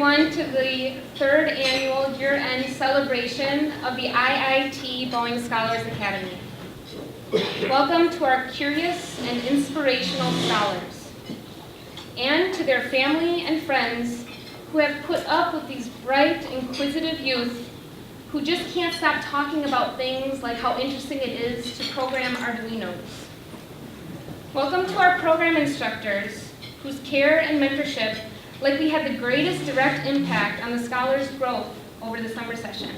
everyone to the third annual year-end celebration of the IIT Boeing Scholars Academy. Welcome to our curious and inspirational scholars, and to their family and friends who have put up with these bright, inquisitive youth who just can't stop talking about things like how interesting it is to program Arduinos. Welcome to our program instructors, whose care and mentorship likely had the greatest direct impact on the scholars' growth over the summer session.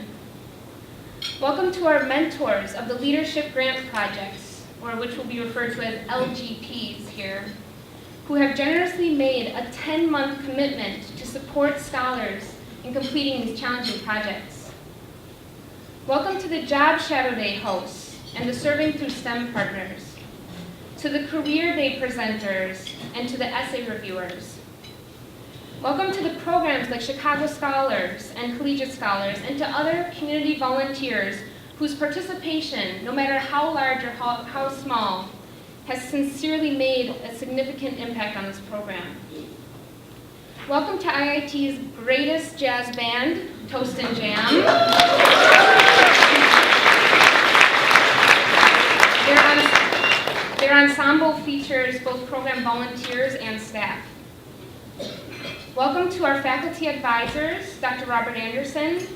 Welcome to our mentors of the Leadership Grant Projects, or which will be referred to as LGPs here, who have generously made a 10-month commitment to support scholars in completing these challenging projects. Welcome to the Job Shadow Day hosts and the Serving Through STEM partners, to the Career Day presenters, and to the essay reviewers. Welcome to the programs like Chicago Scholars and Collegiate Scholars, and to other community volunteers whose participation, no matter how large or how small, has sincerely made a significant impact on this program. Welcome to IIT's greatest jazz band, Toast and Jam. Their ensemble features both program volunteers and staff. Welcome to our faculty advisors, Dr. Robert Anderson,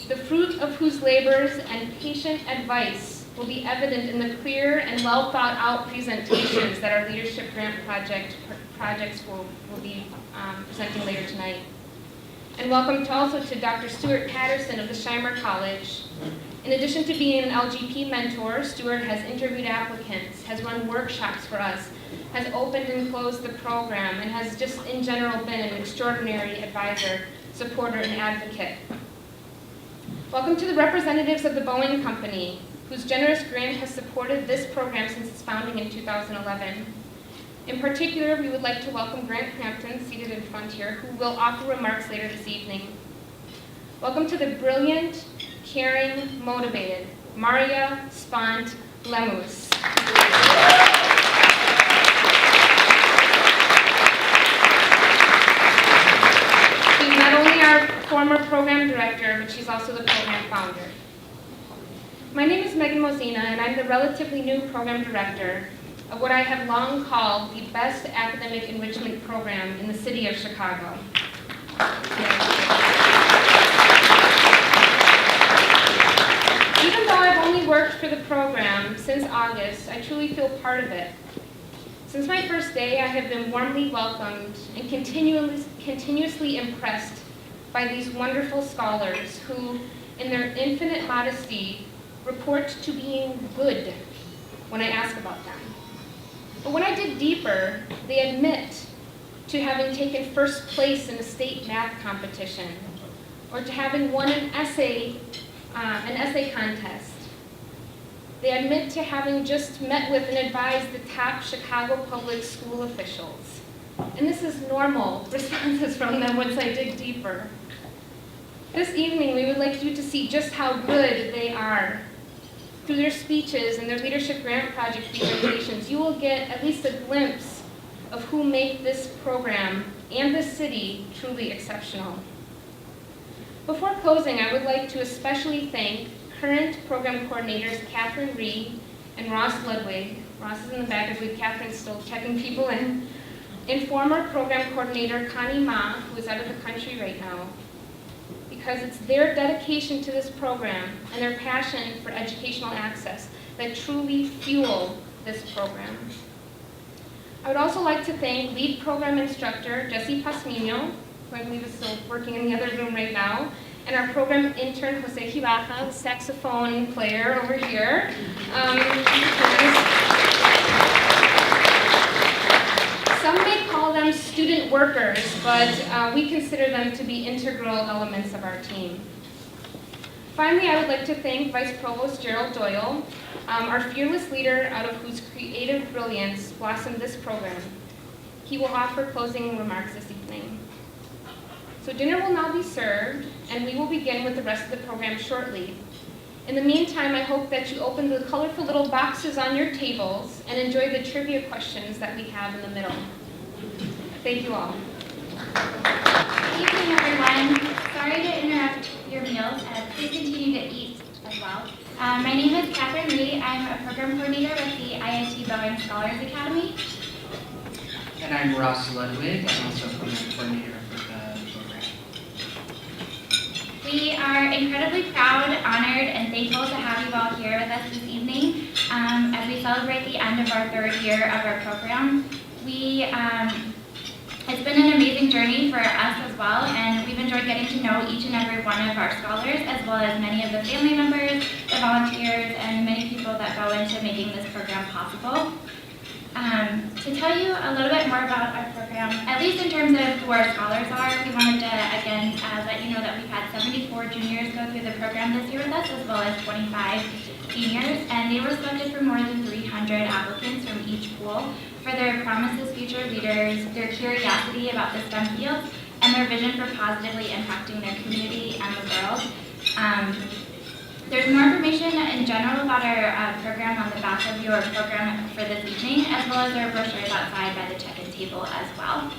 the fruit of whose labors and patient advice will be evident in the clear and well thought out presentations that our Leadership Grant projects will be presenting later tonight. And welcome also to Dr. Stuart Patterson of the Scheimer College. In addition to being an LGP mentor, Stuart has interviewed applicants, has run workshops for us, has opened and closed the program, and has just in general been an extraordinary advisor, supporter, and advocate. Welcome to the representatives of the Boeing Company, whose generous grant has supported this program since its founding in 2011. In particular, we would like to welcome Grant Crampton, seated in front here, who will offer remarks later this evening. Welcome to the brilliant, caring, motivated Maria Spont Lemus. She's not only our former program director, but she's also the program founder. My name is Megan Mosina, and I'm the relatively new program director of what I have long called the best academic enrichment program in the city of Chicago. Even though I've only worked for the program since August, I truly feel part of it. Since my first day, I have been warmly welcomed and continuously impressed by these wonderful scholars who, in their infinite modesty, report to being good when I ask about them. But when I dig deeper, they admit to having taken first place in a state math competition, or to having won an essay contest. They admit to having just met with and advised the top Chicago public school officials. And this is normal responses from them once I dig deeper. This evening, we would like you to see just how good they are. Through their speeches and their Leadership Grant Project presentations, you will get at least a glimpse of who make this program and this city truly exceptional. Before closing, I would like to especially thank current program coordinators Catherine Ree and Ross Ludwig. Ross is in the back, I believe Catherine's still checking people in. And former program coordinator Connie Ma, who is out of the country right now, because it's their dedication to this program and their passion for educational access that truly fuel this program. I would also like to thank lead program instructor Jesse Pasmino, who I believe is still working in the other room right now, and our program intern Jose Gibaja, the saxophone player over here. Some may call them student workers, but we consider them to be integral elements of our team. Finally, I would like to thank Vice Provost Gerald Doyle, our fearless leader out of whose creative brilliance blossomed this program. He will offer closing remarks this evening. So dinner will now be served, and we will begin with the rest of the program shortly. In the meantime, I hope that you open the colorful little boxes on your tables and enjoy the trivia questions that we have in the middle. Thank you all. evening, everyone. Sorry to interrupt your meals. Please continue to eat as well. My name is Catherine Ree. I'm a program coordinator with the IIT Boeing Scholars Academy. And I'm Ross Ludwig. I'm also a program coordinator for the program. We are incredibly proud, honored, and thankful to have you all here with us this evening as we celebrate the end of our third year of our program. It's been an amazing journey for us as well, and we've enjoyed getting to know each and every one of our scholars, as well as many of the family members, the volunteers, and many people that go into making this program possible. To tell you a little bit more about our program, at least in terms of who our scholars are, we wanted to, again, let you know that we've had 74 juniors go through the program this year with us, as well as 25 seniors, and they were selected from more than 300 applicants from each pool for their promises future leaders, their curiosity about the STEM fields, and their vision for positively impacting their community and the world. There's more information in general about our program on the back of your program for this evening, as well as our brochures outside by the check-in table as well.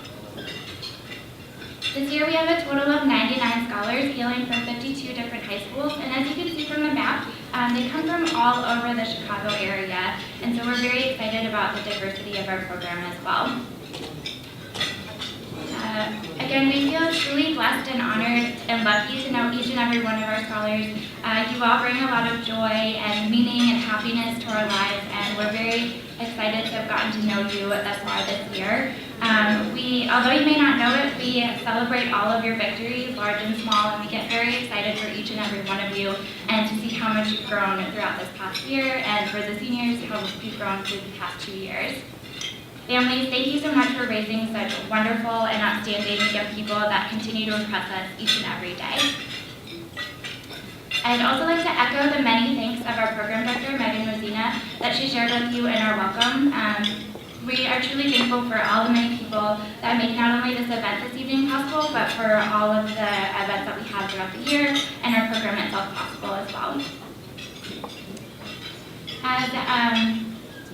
This year we have a total of 99 scholars hailing from 52 different high schools, and as you can see from the map, they come from all over the Chicago area, and so we're very excited about the diversity of our program as well. Again, we feel truly blessed and honored and lucky to know each and every one of our scholars. You all bring a lot of joy and meaning and happiness to our lives, and we're very excited to have gotten to know you thus far this year. Although you may not know it, we celebrate all of your victories, large and small, and we get very excited for each and every one of you and to see how much you've grown throughout this past year, and for the seniors, how you've grown through the past 2 years. Families, thank you so much for raising such wonderful and outstanding young people that continue to impress us each and every day. I'd also like to echo the many thanks of our program director, Megan Rosina, that she shared with you in our welcome. We are truly thankful for all the many people that make not only this event this evening possible, but for all of the events that we have throughout the year and our program itself possible as well.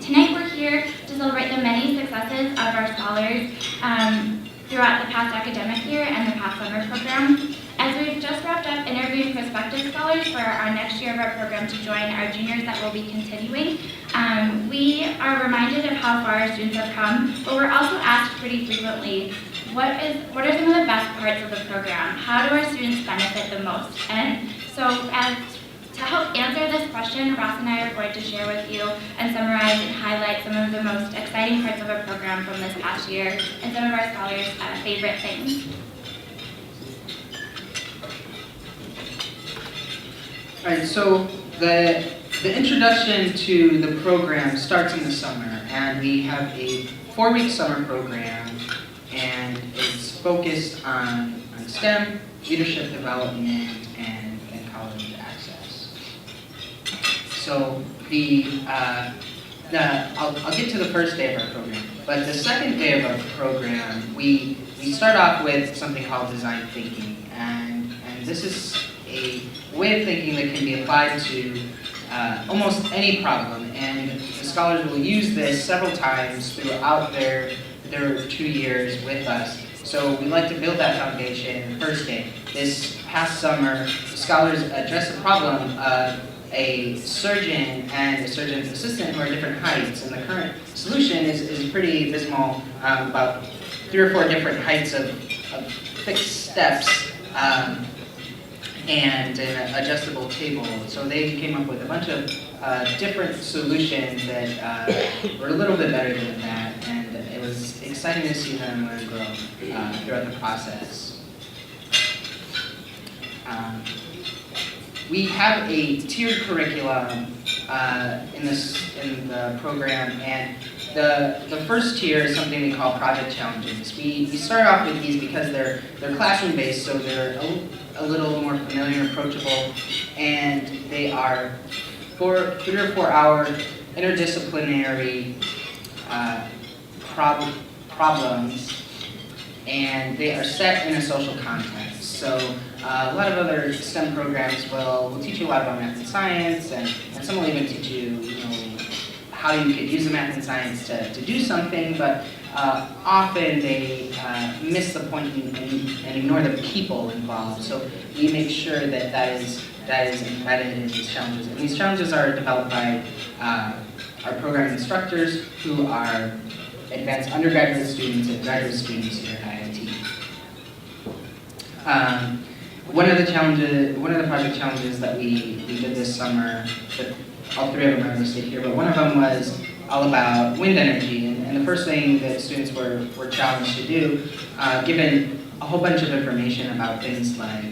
Tonight we're here to celebrate the many successes of our scholars throughout the past academic year and the past summer program. As we've just wrapped up interviewing prospective scholars for our next year of our program to join our juniors that will be continuing, we are reminded of how far our students have come, but we're also asked pretty frequently, what are some of the best parts of the program? How do our students benefit the most? And so to help answer this question, Ross and I are going to share with you and summarize and highlight some of the most exciting parts of our program from this past year and some of our scholars' favorite things. All right, so the introduction to the program starts in the summer, and we have a 4-week summer program, and it's focused on STEM, leadership development, and college access. So I'll get to the first day of our program, but the second day of our program, we start off with something called design thinking, and this is a way of thinking that can be applied to almost any problem, and the scholars will use this several times throughout their 2 years with us. So we like to build that foundation the first day. This past summer, the scholars addressed the problem of a surgeon and a surgeon's assistant who are different heights, and the current solution is pretty abysmal, about 3 or 4 different heights of fixed steps and an adjustable table. So they came up with a bunch of different solutions that were a little bit better than that, and it was exciting to see them learn and grow throughout the process. We have a tiered curriculum in the program, and the first tier is something we call project challenges. We start off with these because they're classroom based, so they're a little more familiar and approachable, and they are 3 or 4 hour interdisciplinary problems, and they are set in a social context. So a lot of other STEM programs will teach you a lot about math and science, and some will even teach you, how you could use the math and science to do something, but often they miss the point and ignore the people involved. So we make sure that that is embedded in these challenges. And these challenges are developed by our program instructors who are advanced undergraduate students and graduate students here at IIT. One of the project challenges that we did this summer, but all three of them are listed here, but one of them was all about wind energy. And the first thing that students were challenged to do, given a whole bunch of information about things like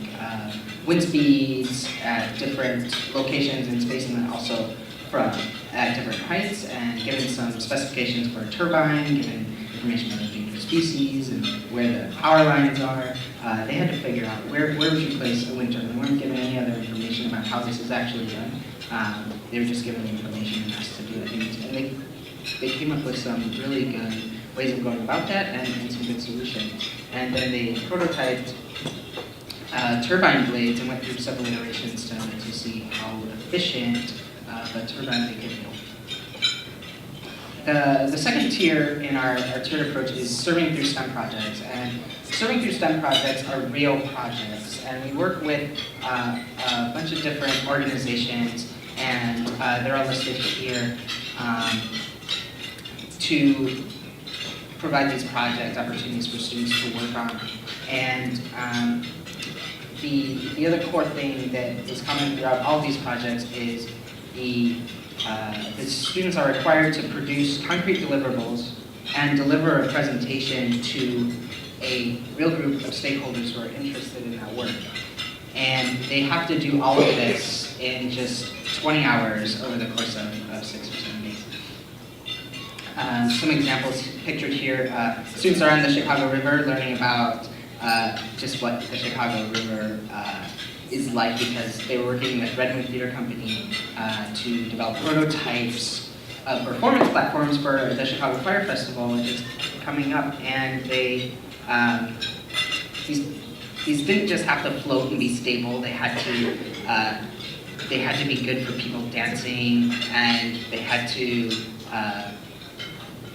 wind speeds at different locations in space, and then also at different heights, and given some specifications for a turbine, given information about endangered species and where the power lines are, they had to figure out where would you place a wind turbine. They weren't given any other information about how this is actually done. They were just given the information and asked to do it. And they came up with some really good ways of going about that and some good solutions. And then they prototyped turbine blades and went through several iterations to see how efficient the turbine they could build. The second tier in our tiered approach is serving through STEM projects. And serving through STEM projects are real projects. And we work with a bunch of different organizations, and they're all listed here, to provide these project opportunities for students to work on. And the other core thing that is common throughout all these projects is the students are required to produce concrete deliverables and deliver a presentation to a real group of stakeholders who are interested in that work. And they have to do all of this in just 20 hours over the course of 6 or 7 days. Some examples pictured here. Students are on the Chicago River learning about just what the Chicago River is like, because they were working with Redwood Theater Company to develop prototypes of performance platforms for the Chicago Fire Festival, which is coming up. And they these didn't just have to float and be stable. They had to be good for people dancing, and they had to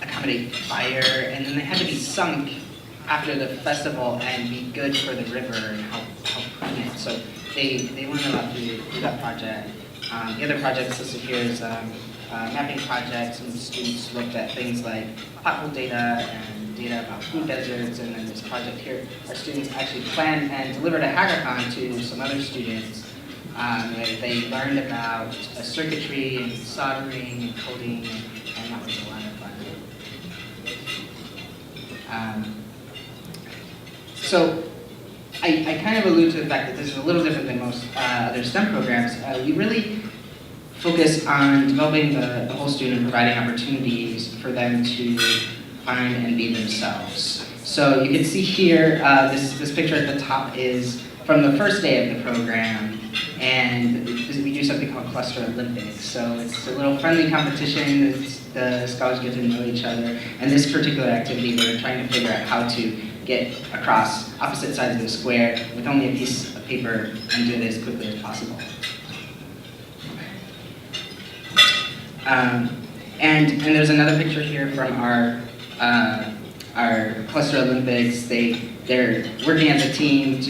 accommodate fire, and then they had to be sunk after the festival and be good for the river and help clean it. So they learned a lot through that project. The other projects listed here is mapping projects, and students looked at things like pothole data and data about food deserts. And then this project here, our students actually planned and delivered a hackathon to some other students. They learned about circuitry and soldering and coding, and that was a lot of fun. So I kind of allude to the fact that this is a little different than most other STEM programs. We really focus on developing the whole student, providing opportunities for them to find and be themselves. So you can see here, this picture at the top is from the first day of the program, and we do something called Cluster Olympics. So it's a little friendly competition. The scholars get to know each other, and this particular activity, we're trying to figure out how to get across opposite sides of the square with only a piece of paper and do it as quickly as possible. And there's another picture here from our Cluster Olympics. They're working as a team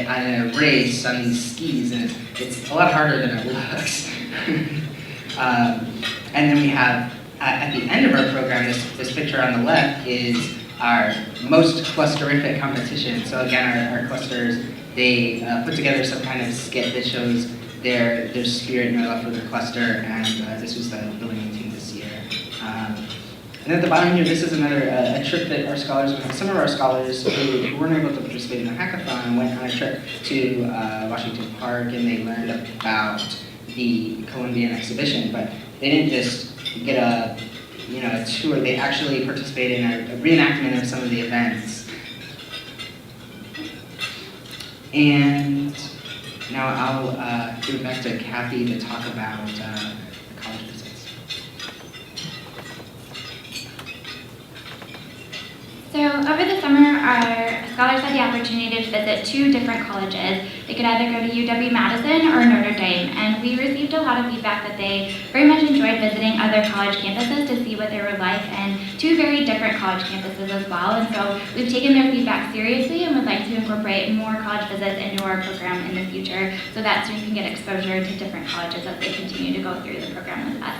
on a race on these skis, and it's a lot harder than it looks. And then we have, at the end of our program, this picture on the left is our most clusterific competition. So again, our clusters, they put together some kind of skit that shows their spirit and their love for their cluster, and this was the winning team this year. And at the bottom here, this is another a trip that our scholars went on. Some of our scholars who weren't able to participate in the hackathon went on a trip to Washington Park, and they learned about the Columbian exhibition, but they didn't just get a tour. They actually participated in a reenactment of some of the events. And now I'll give it back to Kathy to talk about the college visits. So over the summer, our scholars had the opportunity to visit 2 different colleges. They could either go to UW-Madison or Notre Dame, and we received a lot of feedback that they very much enjoyed visiting other college campuses to see what they were like, and 2 very different college campuses as well. And so we've taken their feedback seriously and would like to incorporate more college visits into our program in the future so that students can get exposure to different colleges as they continue to go through the program with us.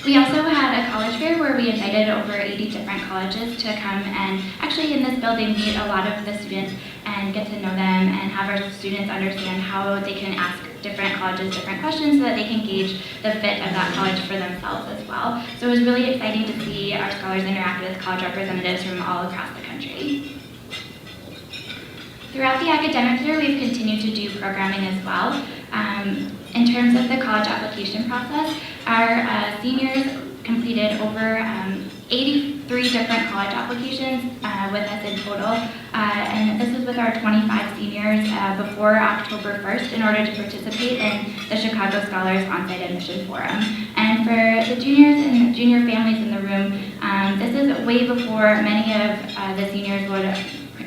We also had a college fair where we invited over 80 different colleges to come and actually in this building meet a lot of the students and get to know them and have our students understand how they can ask different colleges different questions so that they can gauge the fit of that college for themselves as well. So it was really exciting to see our scholars interact with college representatives from all across the country. Throughout the academic year, we've continued to do programming as well. In terms of the college application process, our seniors completed over 83 different college applications with us in total, and this is with our 25 seniors before October 1st in order to participate in the Chicago Scholars On-Site Admission Forum. And for the juniors and junior families in the room, this is way before many of the seniors would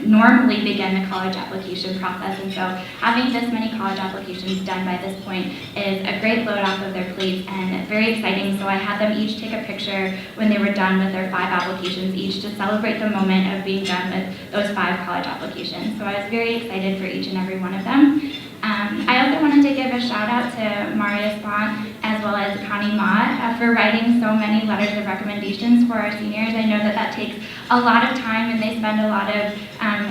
normally begin the college application process, and so having this many college applications done by this point is a great load off of their plates and very exciting. So I had them each take a picture when they were done with their 5 applications each to celebrate the moment of being done with those 5 college applications. So I was very excited for each and every one of them. I also wanted to give a shout out to Maria Spahn as well as Connie Mott for writing so many letters of recommendations for our seniors. I know that that takes a lot of time and they spend a lot of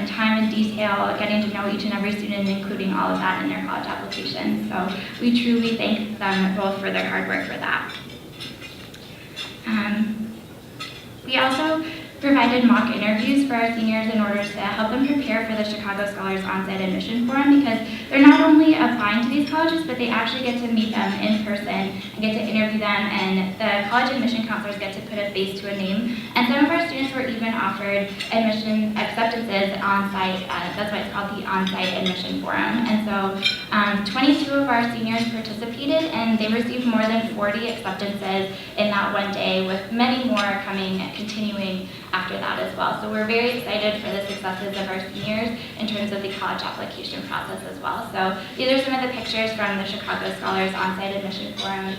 time and detail getting to know each and every student, including all of that in their college application. So we truly thank them both for their hard work for that. We also provided mock interviews for our seniors in order to help them prepare for the Chicago Scholars On-Site Admission Forum, because they're not only applying to these colleges, but they actually get to meet them in person and get to interview them, and the college admission counselors get to put a face to a name. And some of our students were even offered admission acceptances on-site. That's why it's called the On-Site Admission Forum. And so 22 of our seniors participated, and they received more than 40 acceptances in that one day, with many more coming and continuing after that as well. So we're very excited for the successes of our seniors in terms of the college application process as well. So these are some of the pictures from the Chicago Scholars On-Site Admission Forum.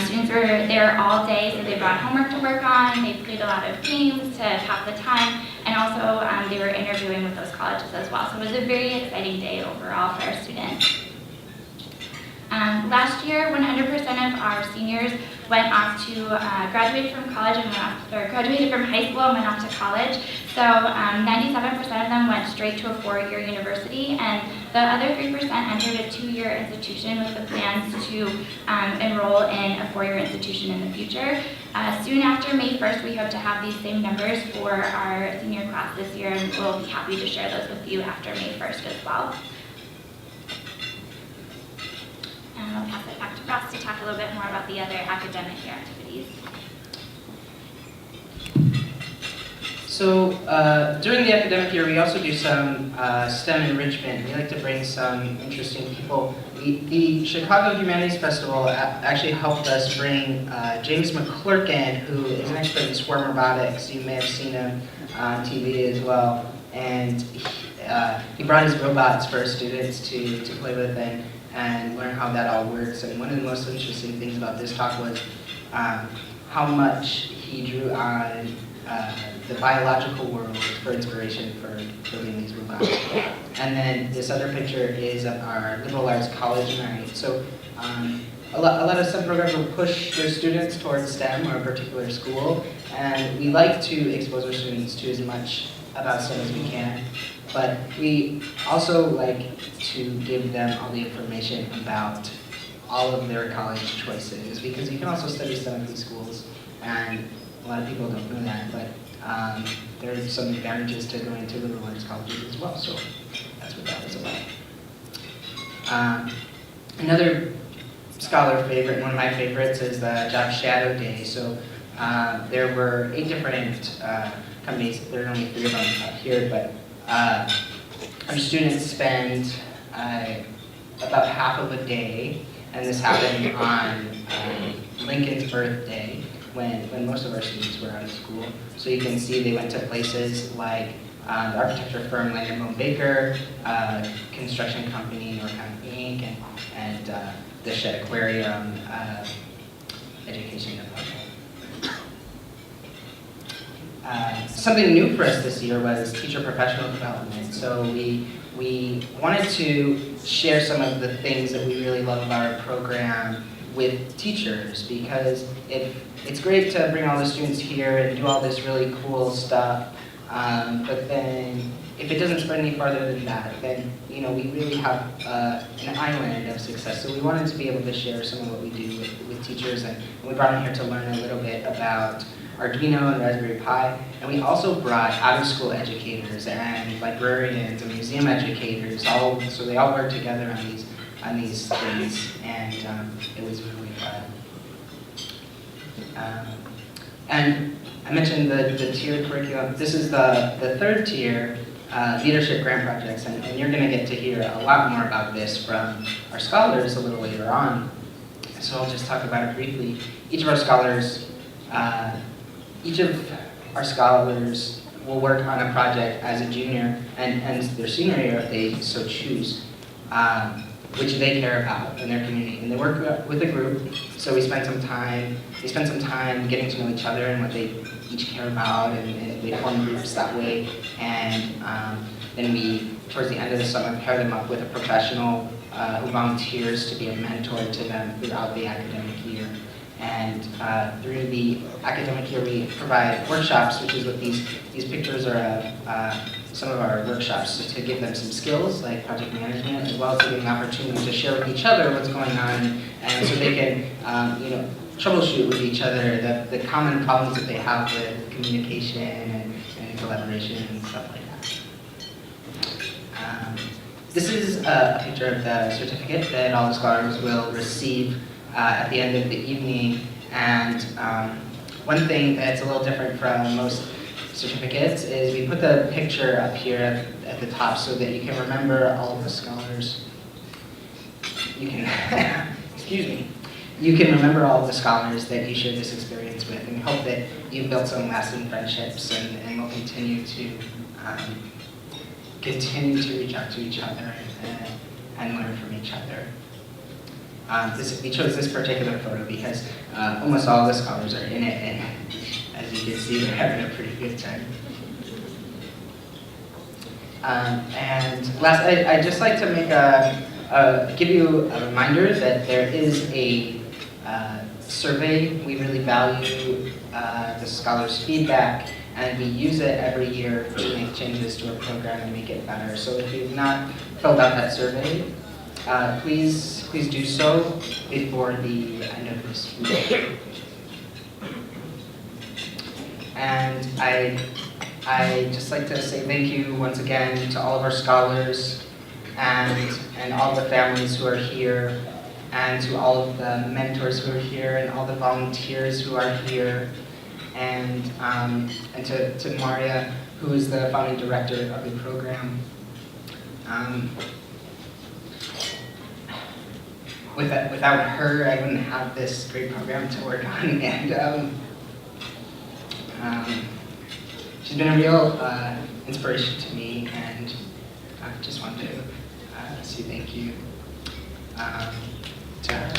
Students were there all day, so they brought homework to work on, they played a lot of games to pass the time, and also they were interviewing with those colleges as well. So it was a very exciting day overall for our students. Last year, 100% of our seniors went off to graduate from college and graduated from high school and went off to college. So 97% of them went straight to a 4-year university, and the other 3% entered a 2-year institution with the plans to enroll in a 4-year institution in the future. Soon after May 1st, we hope to have these same numbers for our senior class this year, and we'll be happy to share those with you after May 1st as well. And I'll pass it back to Ross to talk a little bit more about the other academic year activities. So during the academic year, we also do some STEM enrichment. We like to bring some interesting people. The Chicago Humanities Festival actually helped us bring James McClurkin, who is an expert in swarm robotics. You may have seen him on TV as well. And he brought his robots for students to play with and learn how that all works. And one of the most interesting things about this talk was how much he drew on the biological world for inspiration for building these robots. And then this other picture is of our liberal arts college night. So a lot of STEM programs will push their students towards STEM or a particular school, and we like to expose our students to as much about STEM as we can. But we also like to give them all the information about all of their college choices, because you can also study STEM at these schools, and a lot of people don't know that, but there are some advantages to going to liberal arts colleges as well, so that's what that was about. Another scholar favorite, one of my favorites, is the Job Shadow Day. So there were 8 different companies, there are only 3 of them up here, but our students spend about half of a day, and this happened on Lincoln's birthday, when most of our students were out of school. So you can see they went to places like the architecture firm Leonard Baker, construction company North County Inc., and the Shed Aquarium education department. Something new for us this year was teacher professional development. So we wanted to share some of the things that we really love about our program with teachers, because it's great to bring all the students here and do all this really cool stuff, but then if it doesn't spread any farther than that, then we really have an island of success. So we wanted to be able to share some of what we do with teachers, and we brought them here to learn a little bit about Arduino and Raspberry Pi, and we also brought out-of-school educators and librarians and museum educators, so they all work together on these things, and it was really fun. And I mentioned the tiered curriculum. This is the third tier, leadership grant projects, and you're going to get to hear a lot more about this from our scholars a little later on. So I'll just talk about it briefly. Each of our scholars will work on a project as a junior and their senior year if they so choose, which they care about in their community. And they work with a group, so we spend some time getting to know each other and what they each care about, and they form groups that way. And then we, towards the end of the summer, pair them up with a professional who volunteers to be a mentor to them throughout the academic year. And through the academic year, we provide workshops, which is what these pictures are some of our workshops, to give them some skills like project management, as well as giving an opportunity to share with each other what's going on, and so they can troubleshoot with each other the common problems that they have with communication and collaboration and stuff like that. This is a picture of the certificate that all the scholars will receive at the end of the evening, and one thing that's a little different from most certificates is we put the picture up here at the top so that you can remember all of the scholars. You can, excuse me, you can remember all of the scholars that you shared this experience with, and we hope that you've built some lasting friendships and will continue to reach out to each other and learn from each other. We chose this particular photo because almost all the scholars are in it, and as you can see, they're having a pretty good time. And last, I'd just like to give you a reminder that there is a survey. We really value the scholars' feedback, and we use it every year to make changes to our program and make it better. So if you've not filled out that survey, please do so before the end of this week. And I'd just like to say thank you once again to all of our scholars and all the families who are here, and to all of the mentors who are here, and all the volunteers who are here, and to Maria, who is the founding director of the program. Without her, I wouldn't have this great program to work on, and she's been a real inspiration to me, and I just want to say thank you to her.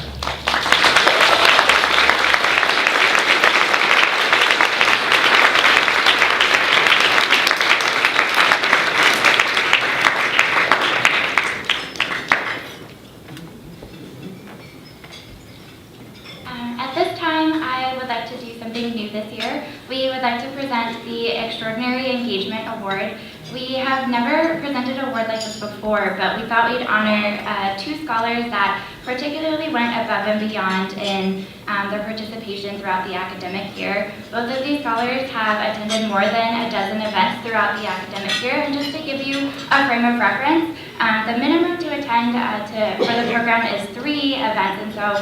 At this time, I would like to do something new this year. We would like to present the Extraordinary Engagement Award. We have never presented an award like this before, but we thought we'd honor two scholars that particularly went above and beyond in their participation throughout the academic year. Both of these scholars have attended more than a dozen events throughout the academic year, and just to give you a frame of reference, the minimum to attend for the program is 3 events, and so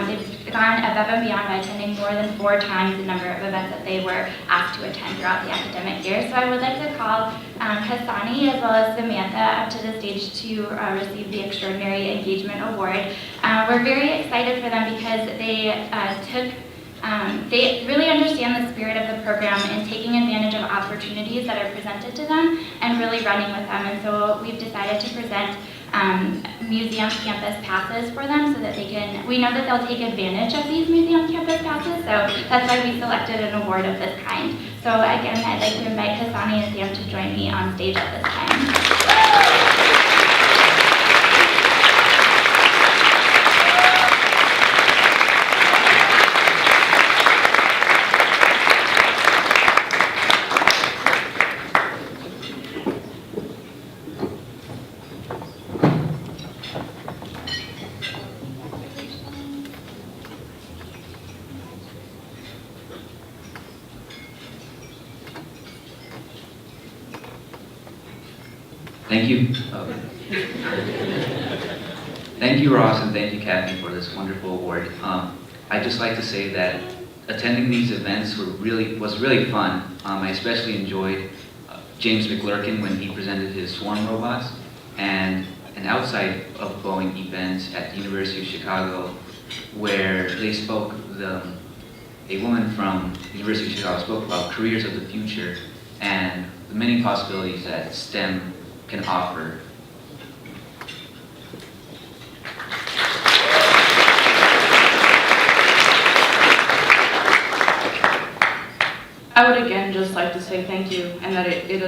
they've gone above and beyond by attending more than 4 times the number of events that they were asked to attend throughout the academic year. So I would like to call Hassani as well as Samantha up to the stage to receive the Extraordinary Engagement Award. We're very excited for them because they took They really understand the spirit of the program and taking advantage of opportunities that are presented to them and really running with them. And so we've decided to present museum campus passes for them so that we know that they'll take advantage of these museum campus passes, so that's why we selected an award of this kind. So again, I'd like to invite Hassani and Sam to join me on stage at this time. Thank you. Thank you, Ross, and thank you, Kathy, for this wonderful award. I'd just like to say that attending these events was really fun. I especially enjoyed James McLurkin when he presented his swarm robots, and an outside of Boeing event at the University of Chicago, where they spoke. A woman from the University of Chicago spoke about careers of the future and the many possibilities that STEM can offer. I would again just like to say thank you, and that it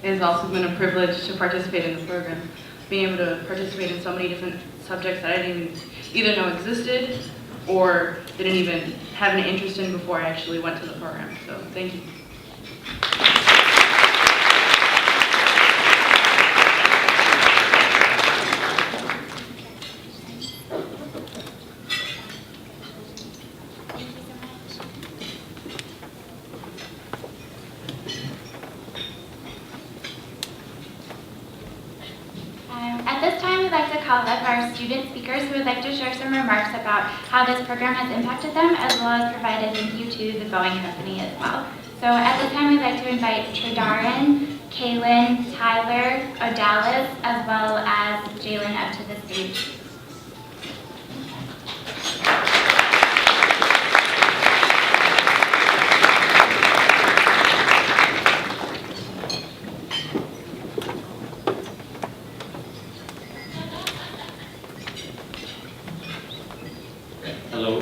has also been a privilege to participate in the program. Being able to participate in so many different subjects that I didn't even either know existed or didn't even have an interest in before I actually went to the program. So thank you. At this time, we'd like to call up our student speakers who would like to share some remarks about how this program has impacted them, as well as provide a thank you to the Boeing company as well. So at this time, we'd like to invite Tradarin, Kaylin, Tyler, Odalis, as well as Jalen up to the stage. Hello.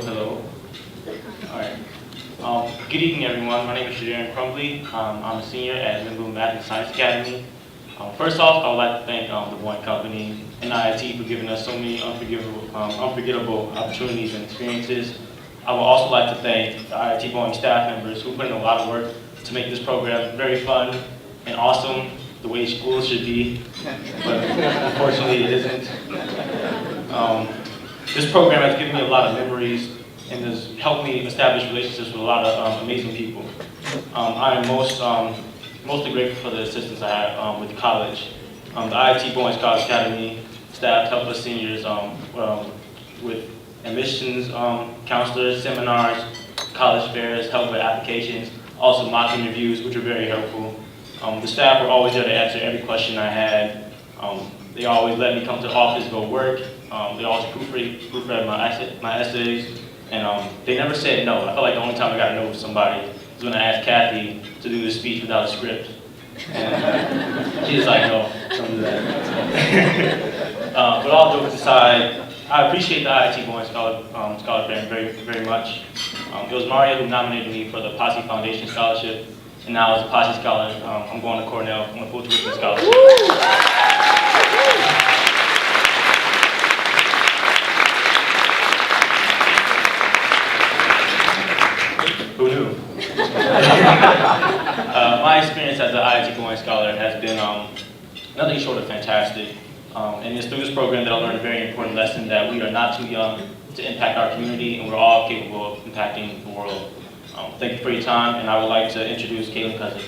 All right. Good evening, everyone. My name is Tradarin Crumbly. I'm a senior at Limbo Math and Science Academy. First off, I would like to thank the Boeing Company and IIT for giving us so many unforgettable opportunities and experiences. I would also like to thank the IIT Boeing staff members who put in a lot of work to make this program very fun and awesome, the way schools should be, but unfortunately it isn't. This program has given me a lot of memories and has helped me establish relationships with a lot of amazing people. I am mostly grateful for the assistance I had with the college. The IIT Boeing College Academy staff helped us seniors with admissions, counselors, seminars, college fairs, help with applications, also mock interviews, which were very helpful. The staff were always there to answer every question I had. They always let me come to the office, go work. They always proofread my essays, and they never said no. I felt like the only time I got to know with somebody is when I asked Kathy to do the speech without a script. And she was like, no, don't do that. But all jokes aside, I appreciate the IIT Boeing Scholar Program very, very much. It was Mario who nominated me for the Posse Foundation Scholarship, and now as a Posse Scholar, I'm going to Cornell on a full tuition scholarship. Who knew? My experience as an IIT Boeing Scholar has been nothing short of fantastic. And it's through this program that I learned a very important lesson that we are not too young to impact our community, and we're all capable of impacting the world. Thank you for your time, and I would like to introduce Kaylin Cousin.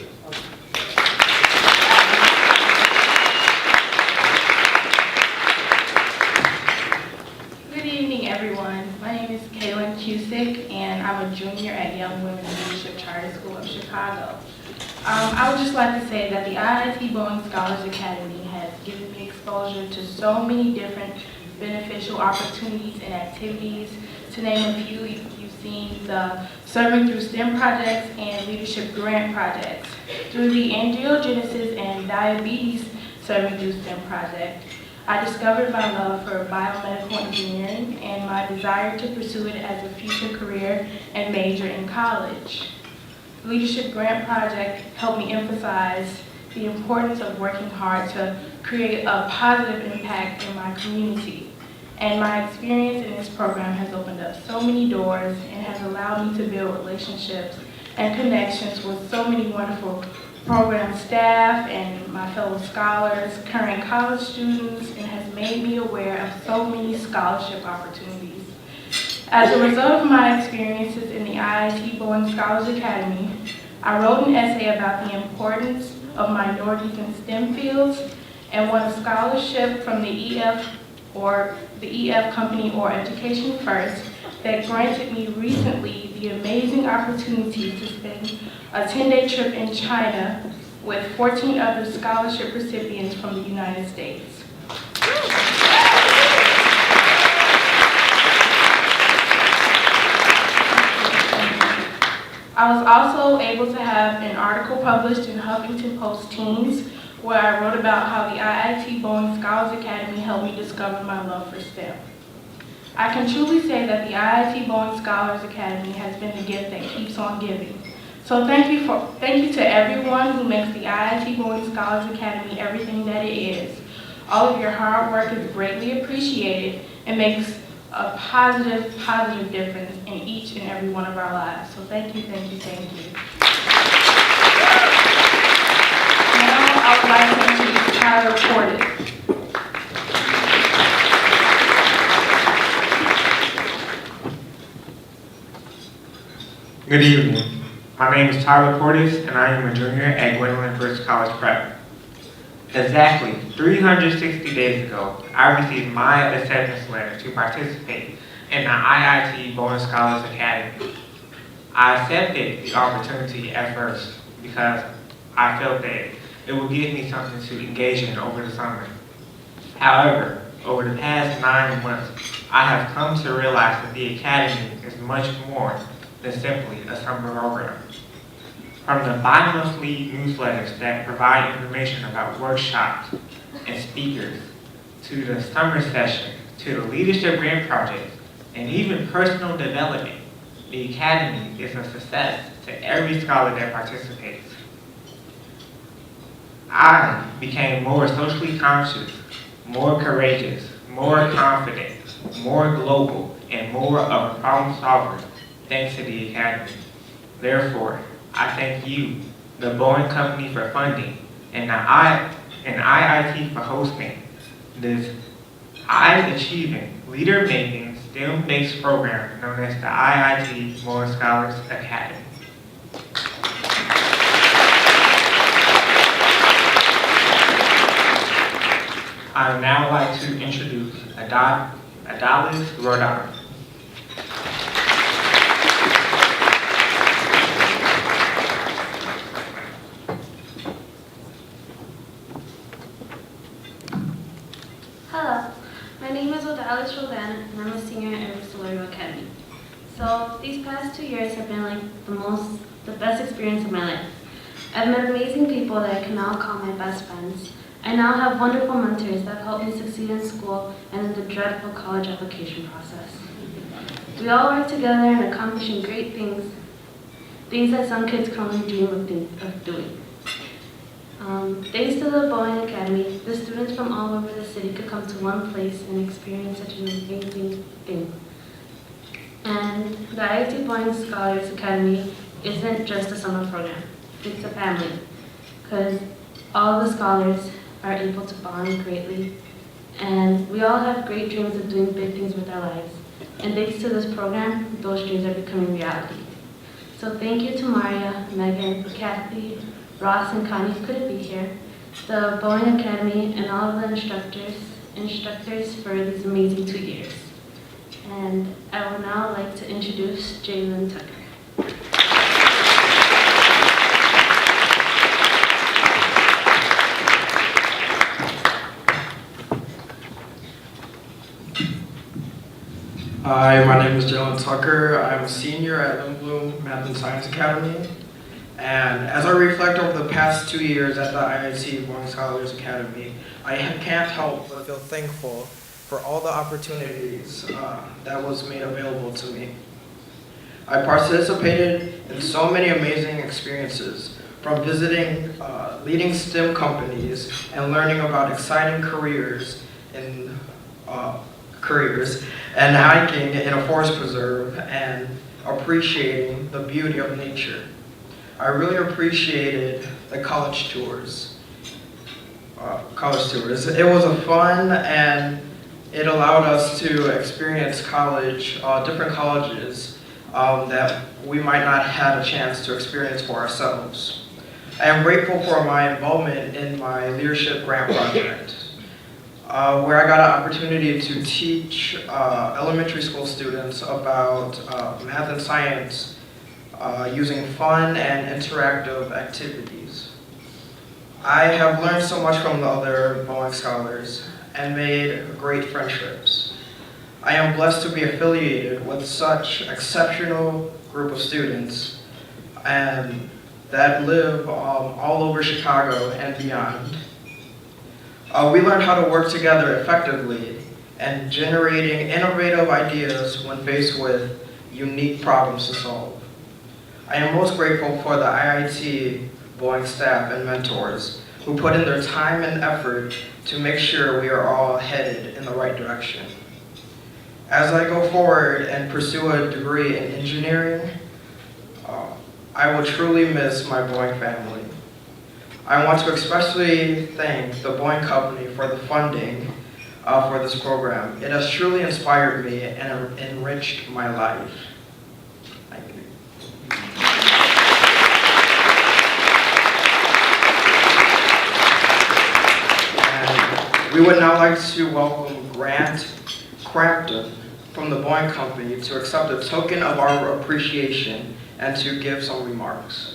Good evening, everyone. My name is Kaylin Cusick, and I'm a junior at Young Women's Leadership Charter School of Chicago. I would just like to say that the IIT Boeing Scholars Academy has given me exposure to so many different beneficial opportunities and activities, To name a few, you've seen the Serving Through STEM projects and Leadership Grant projects. Through the Angiogenesis and Diabetes Serving Through STEM project, I discovered my love for biomedical engineering and my desire to pursue it as a future career and major in college. The Leadership Grant project helped me emphasize the importance of working hard to create a positive impact in my community. And my experience in this program has opened up so many doors and has allowed me to build relationships and connections with so many wonderful program staff and my fellow scholars, current college students, and has made me aware of so many scholarship opportunities. As a result of my experiences in the IIT Boeing Scholars Academy, I wrote an essay about the importance of minorities in STEM fields and won a scholarship from the EF Company or Education First that granted me recently the amazing opportunity to spend a 10-day trip in China with 14 other scholarship recipients from the United States. I was also able to have an article published in Huffington Post Teens where I wrote about how the IIT Boeing Scholars Academy helped me discover my love for STEM. I can truly say that the IIT Boeing Scholars Academy has been the gift that keeps on giving. So thank you to everyone who makes the IIT Boeing Scholars Academy everything that it is. All of your hard work is greatly appreciated and makes a positive difference in each and every one of our lives. So thank you. Now I would like to introduce Tyler Portis. Good evening. My name is Tyler Portis, and I am a junior at Gwendolyn First College Prep. Exactly 360 days ago, I received my acceptance letter to participate in the IIT Boeing Scholars Academy. I accepted the opportunity at first because I felt that it would give me something to engage in over the summer. However, over the past 9 months, I have come to realize that the Academy is much more than simply a summer program. From the bi-monthly newsletters that provide information about workshops and speakers, to the summer session, to the Leadership Grant Project, and even personal development, the Academy is a success to every scholar that participates. I became more socially conscious, more courageous, more confident, more global, and more of a problem solver thanks to the Academy. Therefore, I thank you, the Boeing Company, for funding, and IIT for hosting this eye-achieving, leader-making, STEM-based program known as the IIT Boeing Scholars Academy. I would now like to introduce Adalis Rodon. Hello, my name is Adalis Roldan, and I'm a senior at Solorio Academy. So these past 2 years have been like the best experience of my life. I've met amazing people that I can now call my best friends. I now have wonderful mentors that have helped me succeed in school and in the dreadful college application process. We all work together in accomplishing great things that some kids can only dream of doing. Thanks to the Boeing Academy, the students from all over the city could come to one place and experience such an amazing thing. And the IIT Boeing Scholars Academy isn't just a summer program, it's a family, because all the scholars are able to bond greatly, and we all have great dreams of doing big things with our lives. And thanks to this program, those dreams are becoming reality. So thank you to Maria, Megan, Kathy, Ross, and Connie, who couldn't be here, the Boeing Academy, and all of the instructors for these amazing 2 years. And I would now like to introduce Jalen Tucker. Hi, my name is Jalen Tucker. I'm a senior at Lindblom Math and Science Academy. And as I reflect over the past 2 years at the IIT Boeing Scholars Academy, I can't help but feel thankful for all the opportunities that was made available to me. I participated in so many amazing experiences, from visiting leading STEM companies and learning about exciting careers and hiking in a forest preserve and appreciating the beauty of nature. I really appreciated the college tours. It was a fun, and it allowed us to experience college, different colleges that we might not have a chance to experience for ourselves. I am grateful for my involvement in my leadership grant project, where I got an opportunity to teach elementary school students about math and science using fun and interactive activities. I have learned so much from the other Boeing scholars and made great friendships. I am blessed to be affiliated with such exceptional group of students and that live all over Chicago and beyond. We learned how to work together effectively and generating innovative ideas when faced with unique problems to solve. I am most grateful for the IIT Boeing staff and mentors who put in their time and effort to make sure we are all headed in the right direction. As I go forward and pursue a degree in engineering, I will truly miss my Boeing family. I want to especially thank the Boeing Company for the funding for this program. It has truly inspired me and enriched my life. Thank you. And we would now like to welcome Grant Crampton from the Boeing Company to accept a token of our appreciation and to give some remarks.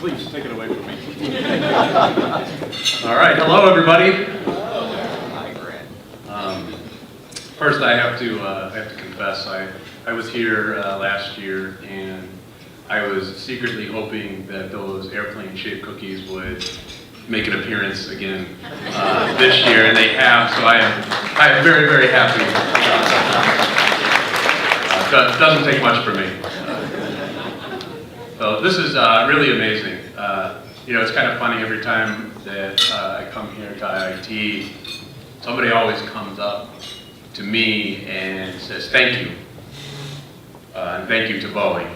Please take it away from me. All right, hello everybody. First, I have to confess, I was here last year, and I was secretly hoping that those airplane-shaped cookies would make an appearance again this year, and they have. So I am very, very happy. Doesn't take much for me. So this is really amazing. You know, it's kind of funny every time that I come here to IIT, somebody always comes up to me and says thank you, and thank you to Boeing,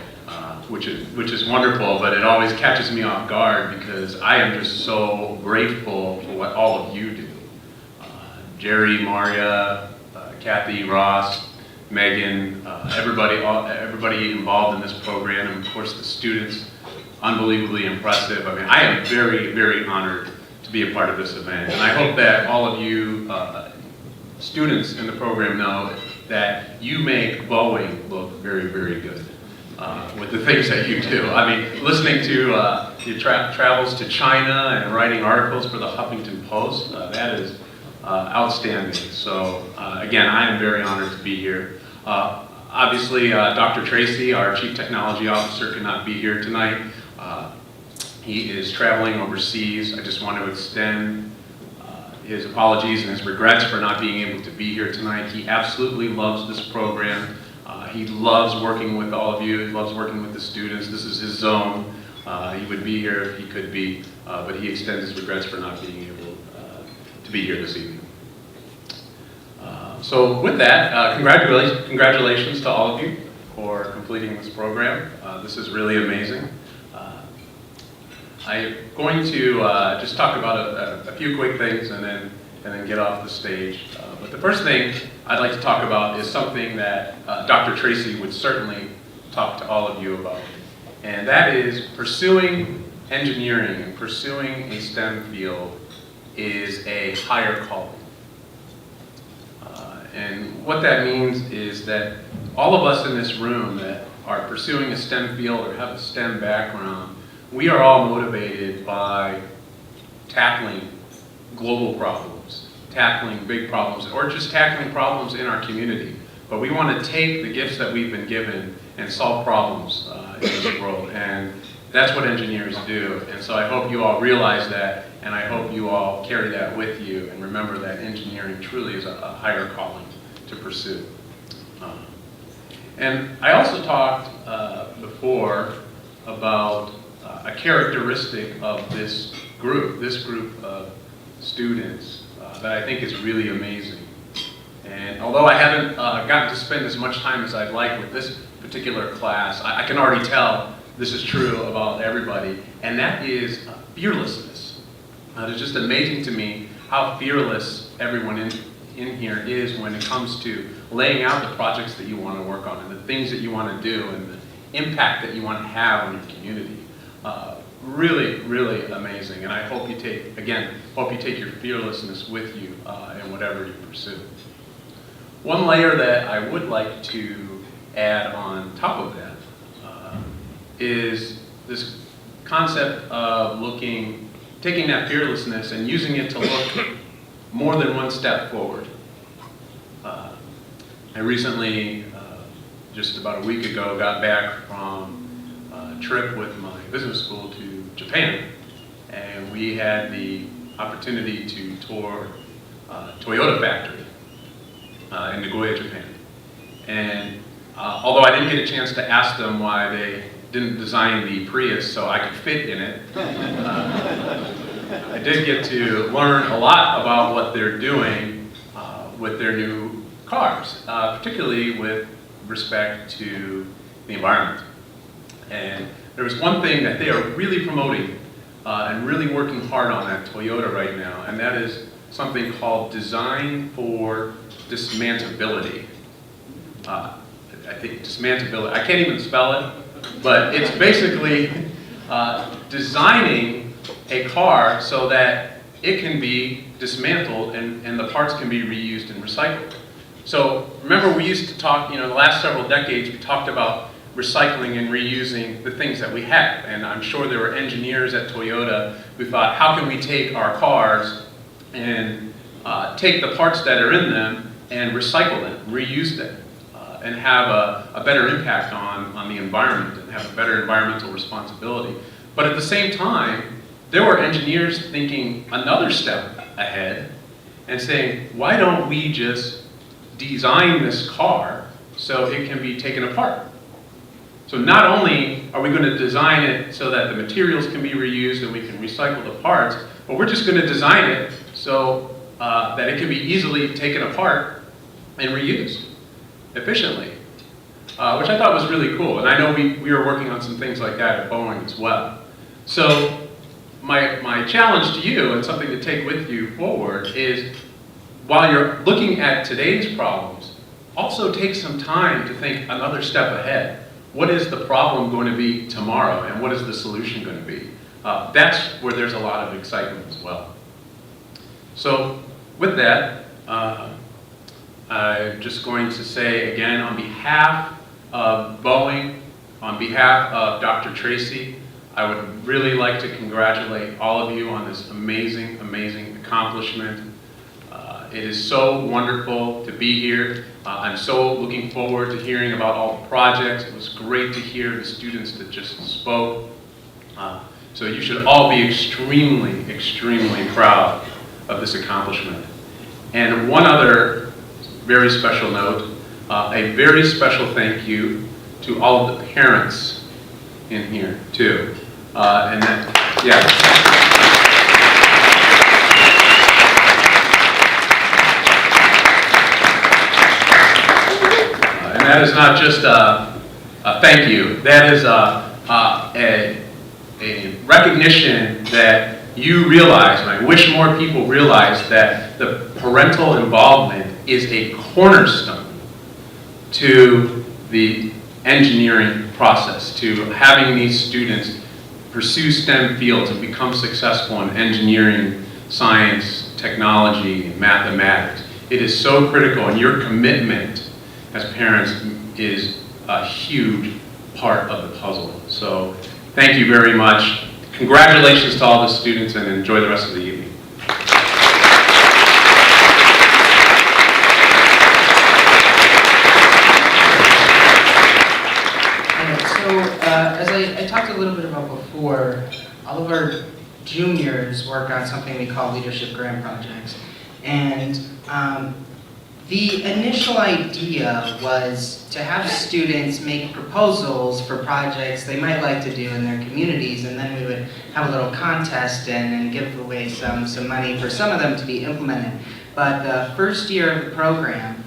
which is wonderful. But it always catches me off guard because I am just so grateful for what all of you do. Jerry, Maria, Kathy, Ross, Megan, everybody involved in this program, and of course the students, unbelievably impressive. I mean, I am very, very honored to be a part of this event, and I hope that all of you students in the program know that you make Boeing look very, very good with the things that you do. I mean, listening to your travels to China and writing articles for the Huffington Post, that is outstanding. So again, I am very honored to be here. Obviously, Dr. Tracy, our Chief Technology Officer, could not be here tonight. He is traveling overseas. I just want to extend his apologies and his regrets for not being able to be here tonight. He absolutely loves this program. He loves working with all of you. He loves working with the students. This is his zone. He would be here if he could be, but he extends his regrets for not being able to be here this evening. So with that, congratulations to all of you for completing this program. This is really amazing. I'm going to just talk about a few quick things and then get off the stage. But the first thing I'd like to talk about is something that Dr. Tracy would certainly talk to all of you about. And that is pursuing engineering and pursuing a STEM field is a higher calling. And what that means is that all of us in this room that are pursuing a STEM field or have a STEM background, we are all motivated by tackling global problems, tackling big problems, or just tackling problems in our community. But we want to take the gifts that we've been given and solve problems in this world. And that's what engineers do. And so I hope you all realize that, and I hope you all carry that with you and remember that engineering truly is a higher calling to pursue. And I also talked before about a characteristic of this group of students that I think is really amazing. And although I haven't gotten to spend as much time as I'd like with this particular class, I can already tell this is true about everybody, and that is fearlessness. It's just amazing to me how fearless everyone in here is when it comes to laying out the projects that you want to work on and the things that you want to do and the impact that you want to have on your community. Really, really amazing, and I hope you take your fearlessness with you in whatever you pursue. One layer that I would like to add on top of that is this concept of taking that fearlessness and using it to look more than one step forward. I recently, just about a week ago, got back from a trip with my business school to Japan, and we had the opportunity to tour Toyota factory in Nagoya, Japan. And although I didn't get a chance to ask them why they didn't design the Prius so I could fit in it, I did get to learn a lot about what they're doing with their new cars, particularly with respect to the environment. And there was one thing that they are really promoting and really working hard on at Toyota right now, and that is something called design for dismantability. I think dismantability, I can't even spell it, but it's basically designing a car so that it can be dismantled and the parts can be reused and recycled. So remember, we used to talk, the last several decades we talked about recycling and reusing the things that we have, and I'm sure there were engineers at Toyota who thought, how can we take our cars and take the parts that are in them and recycle them, reuse them, and have a better impact on the environment and have a better environmental responsibility. But at the same time, there were engineers thinking another step ahead and saying, why don't we just design this car so it can be taken apart? So not only are we going to design it so that the materials can be reused and we can recycle the parts, but we're just going to design it so that it can be easily taken apart and reused efficiently, which I thought was really cool. And I know we were working on some things like that at Boeing as well. So my challenge to you, and something to take with you forward, is while you're looking at today's problems, also take some time to think another step ahead. What is the problem going to be tomorrow, and what is the solution going to be? That's where there's a lot of excitement as well. So with that, I'm just going to say again, on behalf of Boeing, on behalf of Dr. Tracy, I would really like to congratulate all of you on this amazing, amazing accomplishment. It is so wonderful to be here. I'm so looking forward to hearing about all the projects. It was great to hear the students that just spoke. So you should all be extremely, extremely proud of this accomplishment. And one other very special note, a very special thank you to all of the parents in here too. And that is not just a thank you. That is a recognition that you realize, and I wish more people realize that the parental involvement is a cornerstone to the engineering process, to having these students pursue STEM fields and become successful in engineering, science, technology, and mathematics. It is so critical, and your commitment as parents is a huge part of the puzzle. So thank you very much. Congratulations to all the students, and enjoy the rest of the evening. As I talked a little bit about before, all of our juniors work on something we call leadership grant projects. And the initial idea was to have students make proposals for projects they might like to do in their communities, and then we would have a little contest and give away some money for some of them to be implemented. But the first year of the program,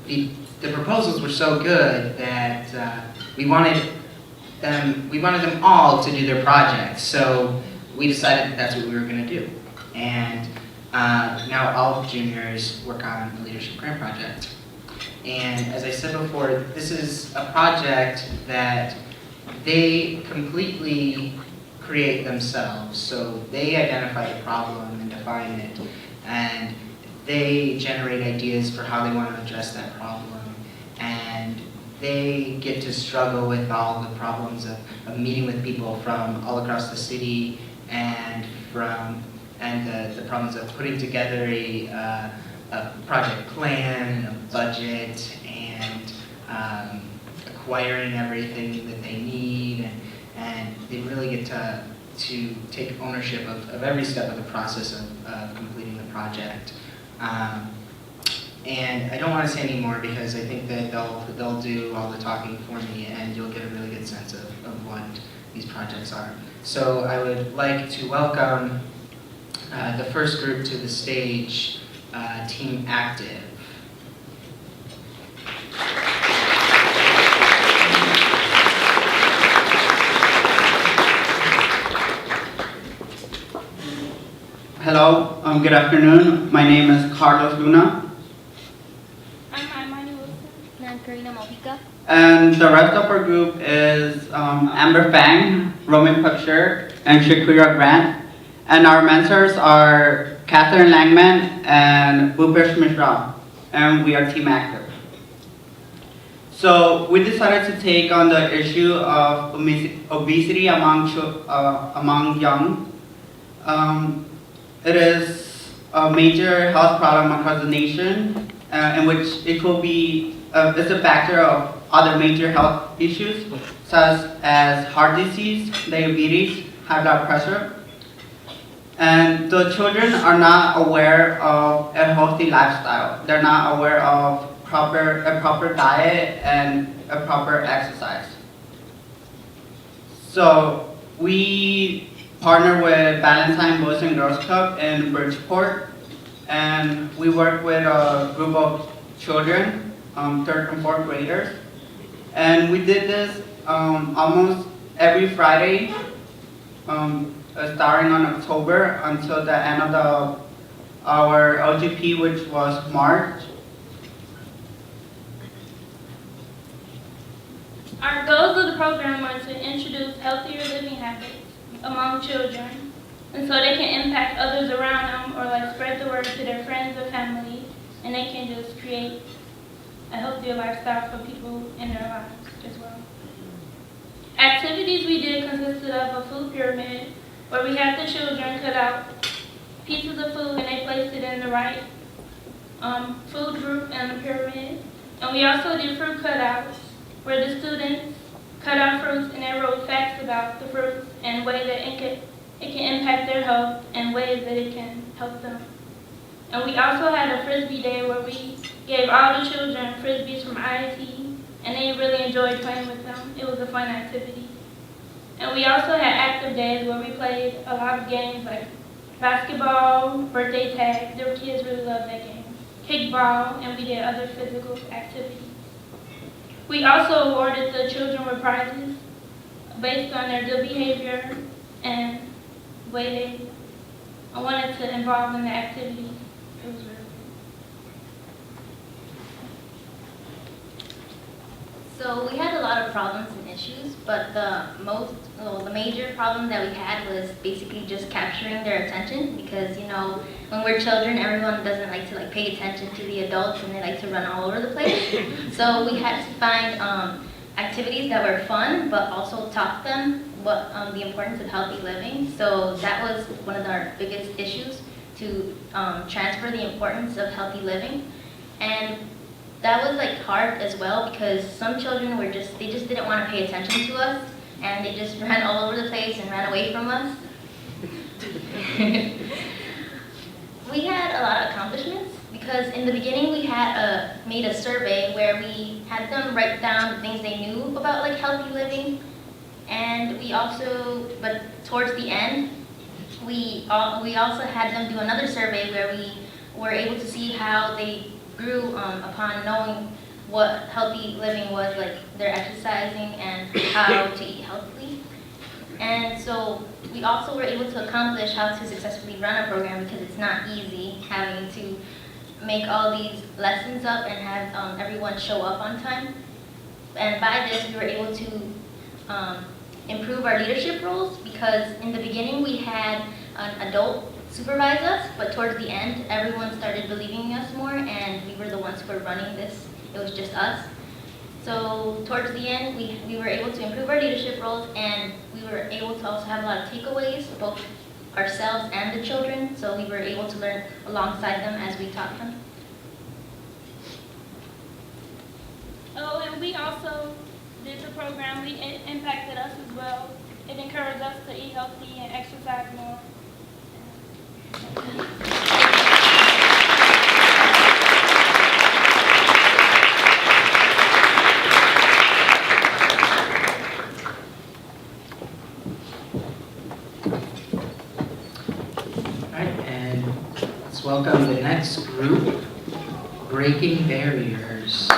the proposals were so good that we wanted them all to do their projects. So we decided that that's what we were going to do. And now all juniors work on a leadership grant project. And as I said before, this is a project that they completely create themselves. So they identify the problem and define it, and they generate ideas for how they want to address that problem. And they get to struggle with all the problems of meeting with people from all across the city, and the problems of putting together a project plan, a budget, and acquiring everything that they need, and they really get to take ownership of every step of the process of completing the project. And I don't want to say any more because I think that they'll do all the talking for me, and you'll get a really good sense of what these projects are. So I would like to welcome the first group to the stage, Team Active. Hello, good afternoon. My name is Carlos Luna. And the rest of our group is Amber Fang, Roman Picture, and Shakira Grant. And our mentors are Catherine Langman and Bhupesh Mishra, and we are Team Active. So we decided to take on the issue of obesity among young. It is a major health problem across the nation, in which it will be it's a factor of other major health issues such as heart disease, diabetes, high blood pressure. And the children are not aware of a healthy lifestyle. They're not aware of a proper diet and a proper exercise. So we partner with Valentine Boys and Girls Club in Bridgeport, and we work with a group of children, 3rd and 4th graders. And we did this almost every Friday, starting on October until the end of our LGP, which was March. Our goals of the program are to introduce healthier living habits among children, and so they can impact others around them, or like spread the word to their friends or family, and they can just create a healthier lifestyle for people in their lives as well. Activities we did consisted of a food pyramid, where we had the children cut out pieces of food and they placed it in the right food group in the pyramid. And we also did fruit cutouts, where the students cut out fruits and they wrote facts about the fruits and ways that it can impact their health and ways that it can help them. And we also had a Frisbee day where we gave all the children Frisbees from IIT, and they really enjoyed playing with them. It was a fun activity. And we also had active days where we played a lot of games like basketball, birthday tag. Their kids really loved that game. Kickball, and we did other physical activities. We also awarded the children with prizes based on their good behavior and way they wanted to involve in the activities. It was really good. So we had a lot of problems and issues, but the major problem that we had was basically just capturing their attention because, you know, when we're children, everyone doesn't like to pay attention to the adults and they like to run all over the place. So we had to find activities that were fun, but also taught them what the importance of healthy living. So that was one of our biggest issues, to transfer the importance of healthy living. And that was hard as well because some children were they just didn't want to pay attention to us and they just ran all over the place and ran away from us. We had a lot of accomplishments because in the beginning we had made a survey where we had them write down the things they knew about healthy living, and but towards the end we also had them do another survey where we were able to see how they grew upon knowing what healthy living was, their exercising and how to eat healthily. And so we also were able to accomplish how to successfully run a program because it's not easy having to make all these lessons up and have everyone show up on time. And by this, we were able to improve our leadership roles because in the beginning we had an adult supervise us, but towards the end, everyone started believing in us more, and we were the ones who were running this. It was just us. So towards the end, we were able to improve our leadership roles, and we were able to also have a lot of takeaways, both ourselves and the children, so we were able to learn alongside them as we taught them. Oh, and we also did the program. It impacted us as well. It encouraged us to eat healthy and exercise more. And let's welcome the next group, Breaking Barriers.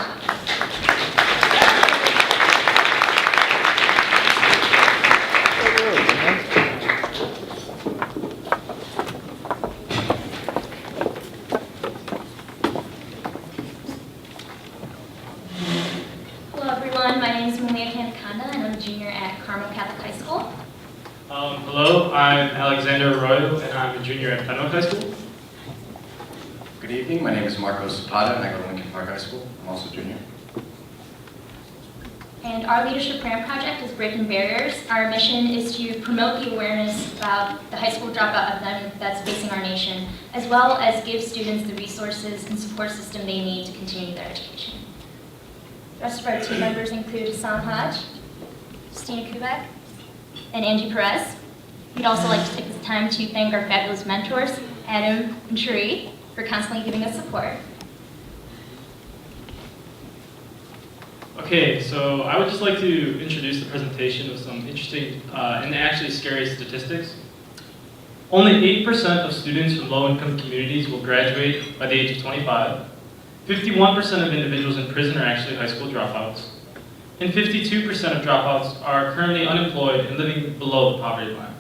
Hello everyone, my name is Mumia Kantakanda and I'm a junior at Carmel Catholic High School. Hello, I'm Alexander Arroyo and I'm a junior at Fenwick High School. Good evening, my name is Marcos Zapata and I go to Lincoln Park High School. I'm also a junior. And our leadership grant project is Breaking Barriers. Our mission is to promote the awareness about the high school dropout epidemic that's facing our nation, as well as give students the resources and support system they need to continue their education. The rest of our team members include Sam Hodge, Christina Kubek, and Angie Perez. We'd also like to take this time to thank our fabulous mentors, Adam and Cherie, for constantly giving us support. Okay, so I would just like to introduce the presentation of some interesting and actually scary statistics. Only 8% of students from low-income communities will graduate by the age of 25. 51% of individuals in prison are actually high school dropouts. And 52% of dropouts are currently unemployed and living below the poverty line.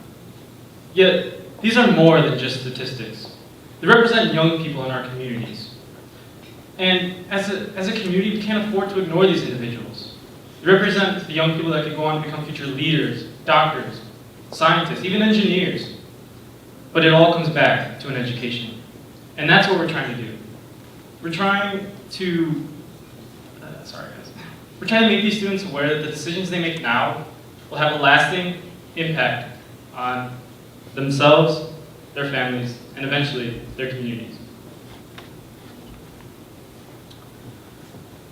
Yet, these are more than just statistics. They represent young people in our communities. And as a community, we can't afford to ignore these individuals. They represent the young people that could go on to become future leaders, doctors, scientists, even engineers. But it all comes back to an education. And that's what we're trying to do. We're trying to, we're trying to make these students aware that the decisions they make now will have a lasting impact on themselves, their families, and eventually their communities.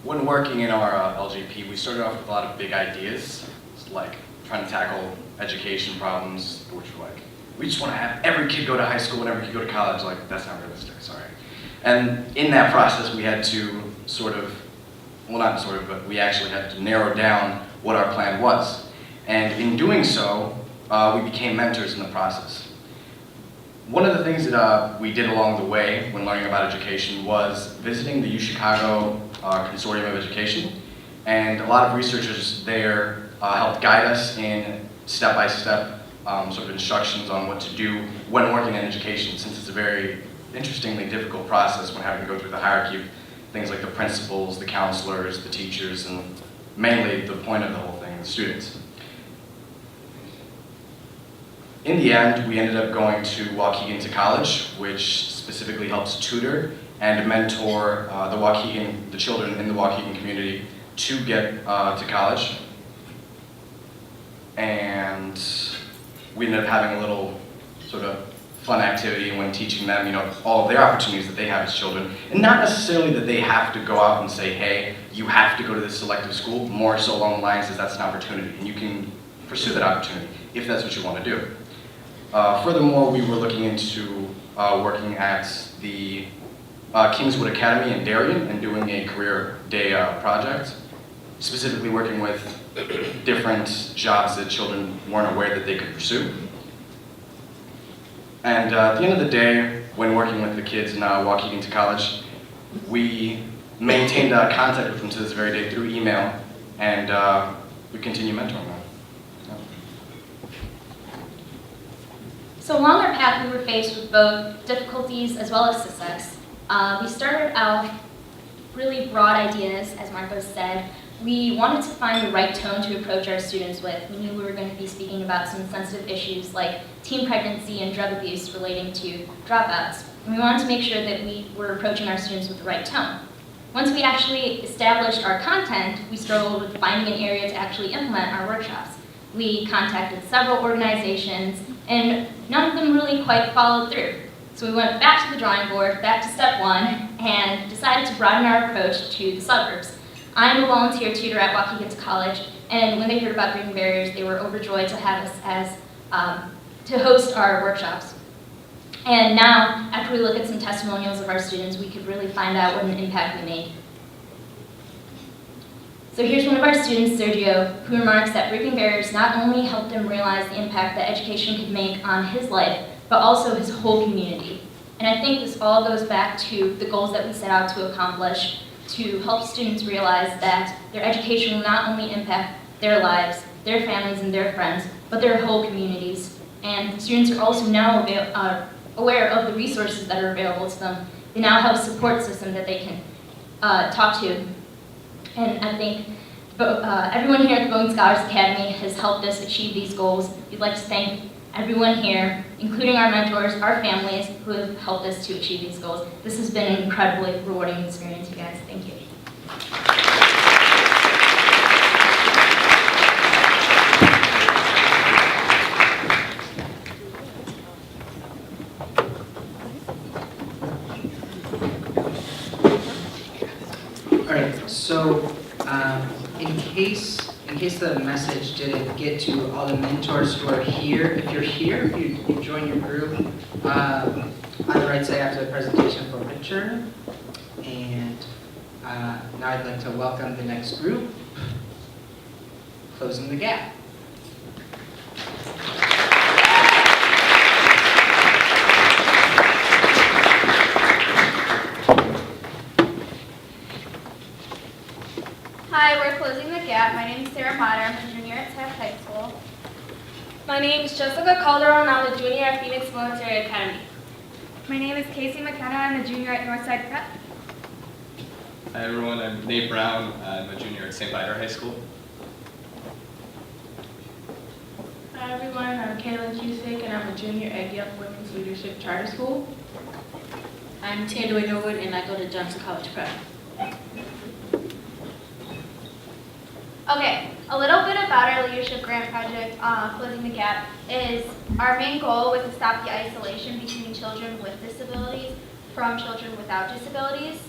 When working in our LGP, we started off with a lot of big ideas, like trying to tackle education problems, which were like, we just want to have every kid go to high school and every kid go to college. Like, that's not realistic, sorry. And in that process, we had to but we actually had to narrow down what our plan was. And in doing so, we became mentors in the process. One of the things that we did along the way when learning about education was visiting the UChicago Consortium of Education. And a lot of researchers there helped guide us in step-by-step sort of instructions on what to do when working in education, since it's a very interestingly difficult process when having to go through the hierarchy of things like the principals, the counselors, the teachers, and mainly the point of the whole thing, the students. In the end, we ended up going to Waukegan to college, which specifically helps tutor and mentor the children in the Waukegan community to get to college. And we ended up having a little sort of fun activity when teaching them, all of their opportunities that they have as children. And not necessarily that they have to go out and say, hey, you have to go to this selective school, more so along the lines as that's an opportunity. And you can pursue that opportunity if that's what you want to do. Furthermore, we were looking into working at the Kingswood Academy in Darien and doing a career day project, specifically working with different jobs that children weren't aware that they could pursue. And at the end of the day, when working with the kids in Waukegan to college, we maintained contact with them to this very day through email, and we continue mentoring them. So along our path, we were faced with both difficulties as well as success. We started out really broad ideas, as Marcos said. We wanted to find the right tone to approach our students with. We knew we were going to be speaking about some sensitive issues like teen pregnancy and drug abuse relating to dropouts. And we wanted to make sure that we were approaching our students with the right tone. Once we actually established our content, we struggled with finding an area to actually implement our workshops. We contacted several organizations, and none of them really quite followed through. So we went back to the drawing board, back to step one, and decided to broaden our approach to the suburbs. I'm a volunteer tutor at Waukegan College, and when they heard about Breaking Barriers, they were overjoyed to have us as to host our workshops. And now, after we look at some testimonials of our students, we could really find out what an impact we made. So here's one of our students, Sergio, who remarks that Breaking Barriers not only helped him realize the impact that education could make on his life, but also his whole community. And I think this all goes back to the goals that we set out to accomplish, to help students realize that their education will not only impact their lives, their families, and their friends, but their whole communities. And students are also now aware of the resources that are available to them. They now have a support system that they can talk to. And I think everyone here at the Boeing Scholars Academy has helped us achieve these goals. We'd like to thank everyone here, including our mentors, our families, who have helped us to achieve these goals. This has been an incredibly rewarding experience, you guys. Thank you. All right, so in case the message didn't get to all the mentors who are here, if you're here, if you join your group, on the right side after the presentation for a picture. And now I'd like to welcome the next group, Closing the Gap. Hi, we're Closing the Gap. My name is Sarah Motter. I'm a junior at Taft High School. My name is Jessica Calderon. I'm a junior at Phoenix Military Academy. My name is Casey McKenna. I'm a junior at Northside Prep. Hi everyone, I'm Nate Brown. I'm a junior at St. Viator High School. Hi everyone, I'm Kaylin Cusick, and I'm a junior at Young Women's Leadership Charter School. I'm Tandoi Norwood, and I go to Johnson College Prep. Okay, a little bit about our leadership grant project, Closing the Gap, is our main goal was to stop the isolation between children with disabilities from children without disabilities.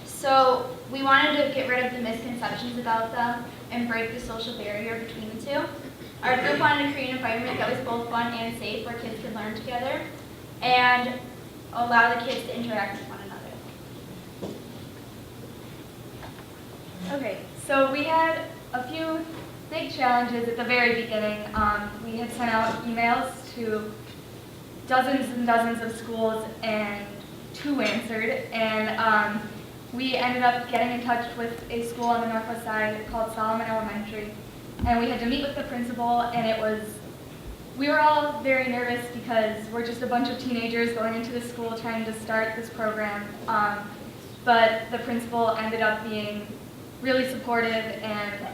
So we wanted to get rid of the misconceptions about them and break the social barrier between the two. Our group wanted to create an environment that was both fun and safe where kids could learn together and allow the kids to interact with one another. Okay, so we had a few big challenges at the very beginning. We had sent out emails to dozens and dozens of schools, and 2 answered. And we ended up getting in touch with a school on the northwest side called Solomon Elementary. And we had to meet with the principal, and we were all very nervous because we're just a bunch of teenagers going into the school trying to start this program. But the principal ended up being really supportive, and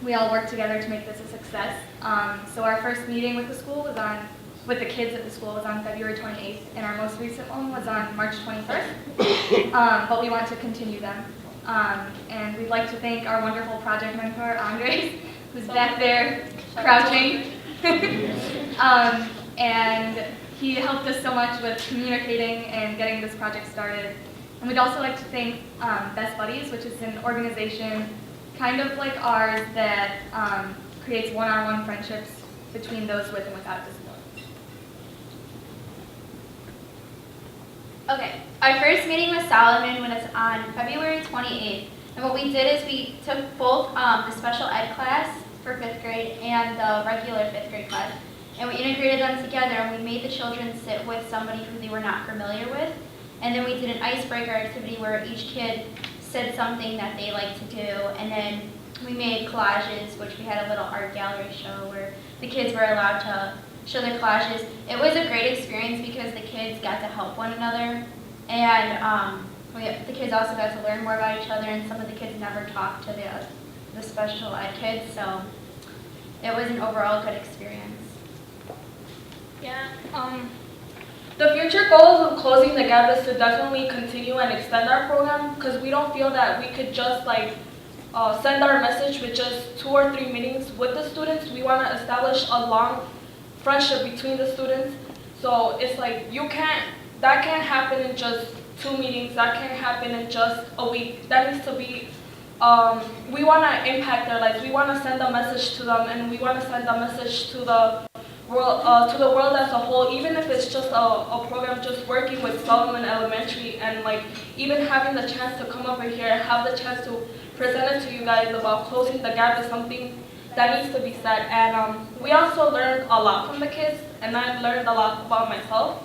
we all worked together to make this a success. So our first meeting with the school was with the kids at the school was on February 28th, and our most recent one was on March 21st. But we want to continue them. And we'd like to thank our wonderful project mentor, Andres, who's back there crouching. And he helped us so much with communicating and getting this project started. And we'd also like to thank Best Buddies, which is an organization kind of like ours that creates one-on-one friendships between those with and without a disability. Okay, our first meeting with Solomon was on February 28th. And what we did is we took both the special ed class for 5th grade and the regular 5th grade class, and we integrated them together, and we made the children sit with somebody who they were not familiar with. And then we did an icebreaker activity where each kid said something that they like to do, and then we made collages, which we had a little art gallery show where the kids were allowed to show their collages. It was a great experience because the kids got to help one another, and the kids also got to learn more about each other, and some of the kids never talked to the special ed kids, so it was an overall good experience. Yeah. The future goals of closing the gap is to definitely continue and extend our program, because we don't feel that we could just send our message with just 2 or 3 meetings with the students. We want to establish a long friendship between the students. So it's like that can't happen in just 2 meetings. That can't happen in just a week. That needs to be, we want to impact their lives. We want to send a message to them, and we want to send a message to the world as a whole, even if it's just a program just working with Solomon Elementary, and even having the chance to come over here and have the chance to present it to you guys about closing the gap is something that needs to be said. And we also learned a lot from the kids, and I learned a lot about myself,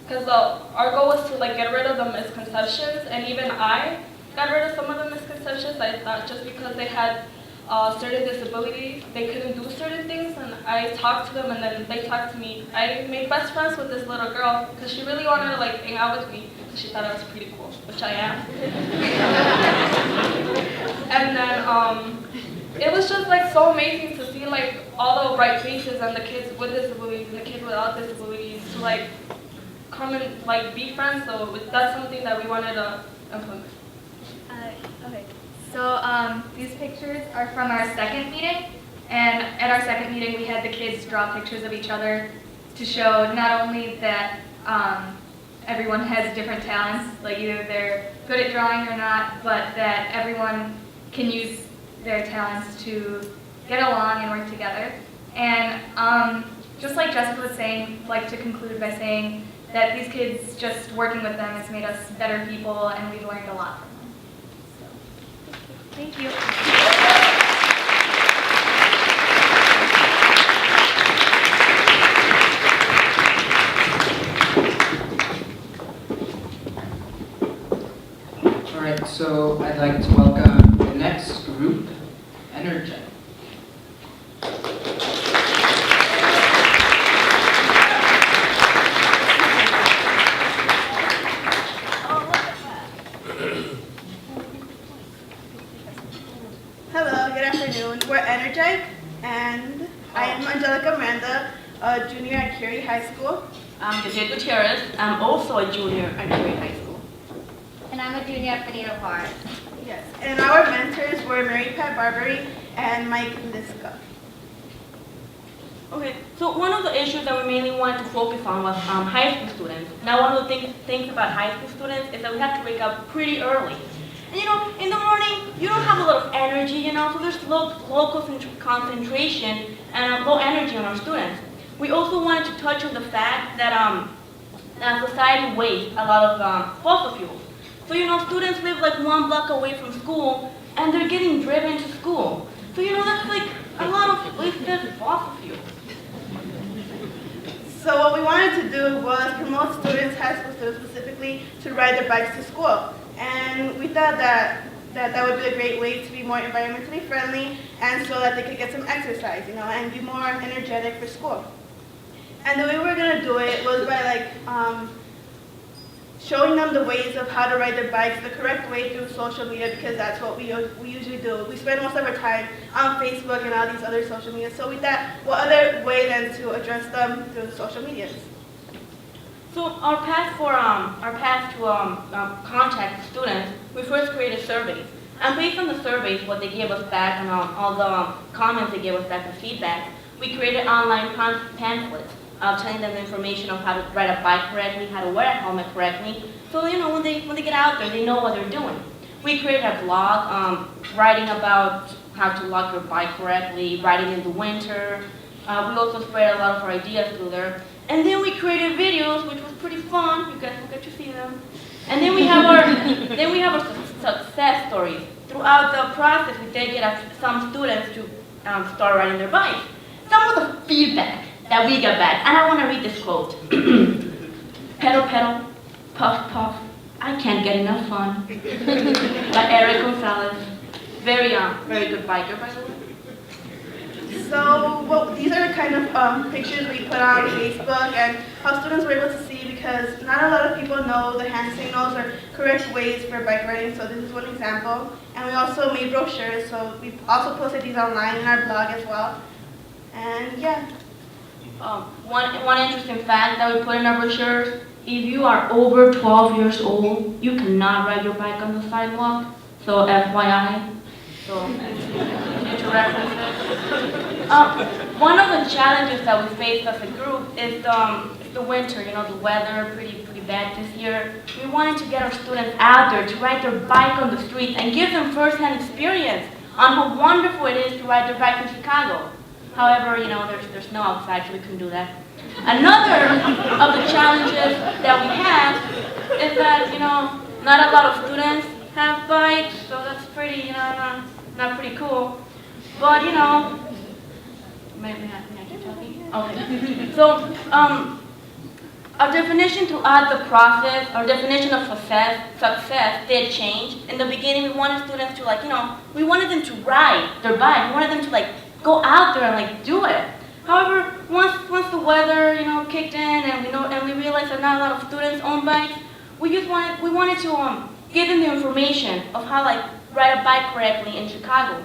because our goal was to get rid of the misconceptions, and even I got rid of some of the misconceptions. I thought just because they had certain disabilities, they couldn't do certain things, and I talked to them, and then they talked to me. I made best friends with this little girl because she really wanted to hang out with me because she thought I was pretty cool, which I am. And then it was just so amazing to see all the bright faces and the kids with disabilities and the kids without disabilities to come and be friends. So that's something that we wanted to implement. Okay. So these pictures are from our second meeting, and at our second meeting we had the kids draw pictures of each other to show not only that everyone has different talents, either they're good at drawing or not, but that everyone can use their talents to get along and work together. And just like Jessica was saying, I'd like to conclude by saying that these kids, just working with them has made us better people, and we've learned a lot from them. Thank you. All right, so I'd like to welcome the next group, Energetic. Hello, good afternoon. We're Energetic, and I am Angelica Miranda, a junior at Curie High School. I'm Gazette Gutierrez. I'm also a junior at Curie High School. And I'm a junior at Benito Juarez. Yes, and our mentors were Mary Pat Barbary and Mike Liska. Okay, so one of the issues that we mainly wanted to focus on was high school students. Now, one of the things about high school students is that we have to wake up pretty early. And in the morning, you don't have a lot of energy, so there's low concentration and low energy on our students. We also wanted to touch on the fact that society wastes a lot of fossil fuels. So, students live 1 block away from school, and they're getting driven to school. So, that's a lot of wasted fossil fuels. So what we wanted to do was promote students, high school students specifically, to ride their bikes to school. And we thought that would be a great way to be more environmentally friendly, and so that they could get some exercise, and be more energetic for school. And the way we were going to do it was by showing them the ways of how to ride their bikes the correct way through social media, because that's what we usually do. We spend most of our time on Facebook and all these other social media. So we thought, what other way than to address them through social medias? So our path to contact students, we first created surveys. And based on the surveys, what they gave us back and all the comments they gave us back and feedback, we created online pamphlets telling them the information on how to ride a bike correctly, how to wear a helmet correctly. So when they get out there, they know what they're doing. We created a blog writing about how to lock your bike correctly, riding in the winter. We also spread a lot of our ideas through there. And then we created videos, which was pretty fun. You guys will get to see them. And then we have our success stories. Throughout the process, we did get some students to start riding their bikes. Some of the feedback that we got back, and I want to read this quote. Pedal, pedal, puff, puff, I can't get enough fun. By Eric Gonzalez. Very good biker, by the way. So these are the kind of pictures we put on Facebook and how students were able to see, because not a lot of people know the hand signals or correct ways for bike riding, so this is one example. And we also made brochures, so we also posted these online in our blog as well. And yeah. One interesting fact that we put in our brochures, if you are over 12 years old, you cannot ride your bike on the sidewalk, so FYI. So, future references. One of the challenges that we faced as a group is the winter. The weather pretty bad this year. We wanted to get our students out there to ride their bike on the streets and give them first-hand experience on how wonderful it is to ride their bike in Chicago. However, there's snow outside, so we couldn't do that. Another of the challenges that we have is that not a lot of students have bikes, so that's pretty not pretty cool. But may I keep talking? Okay. So our definition throughout the process, our definition of success did change. In the beginning, we wanted students to we wanted them to ride their bike. We wanted them to go out there and do it. However, once the weather kicked in and we realized that not a lot of students own bikes, we wanted to give them the information of how ride a bike correctly in Chicago.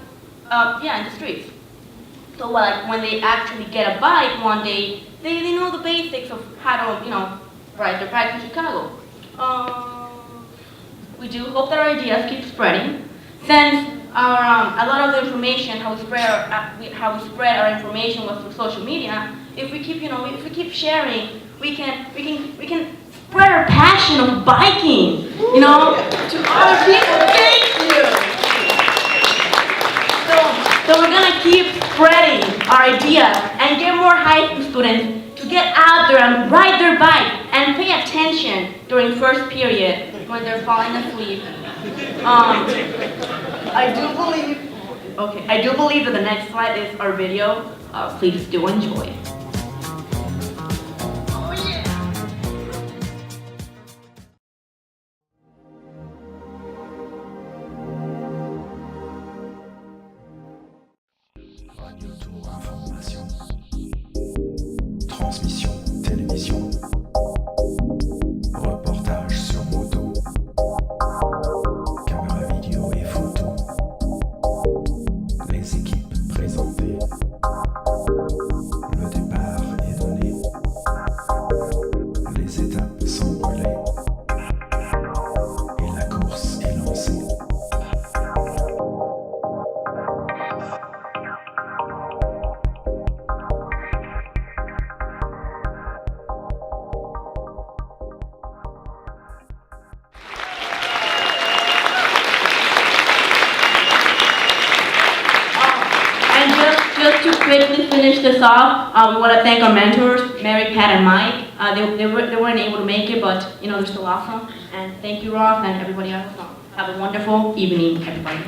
In the streets. So when they actually get a bike one day, they know the basics of how to ride their bike in Chicago. We do hope that our ideas keep spreading. Since a lot of the information, how we spread our information was through social media. If we keep sharing, we can spread our passion of biking, to other people. Thank you. So we're gonna keep spreading our ideas and get more high school students to get out there and ride their bike and pay attention during first period when they're falling asleep. I do believe that the next slide is our video. Please do enjoy. Transmission, télévision, reportage sur moto, caméra vidéo et photo, les équipes présentées, le départ est donné, les étapes sont brûlées et la course est lancée. Just to quickly finish this off, we want to thank our mentors, Mary, Pat, and Mike. They weren't able to make it, but they're still awesome. And thank you, Ross, and everybody else. Have a wonderful evening, everybody.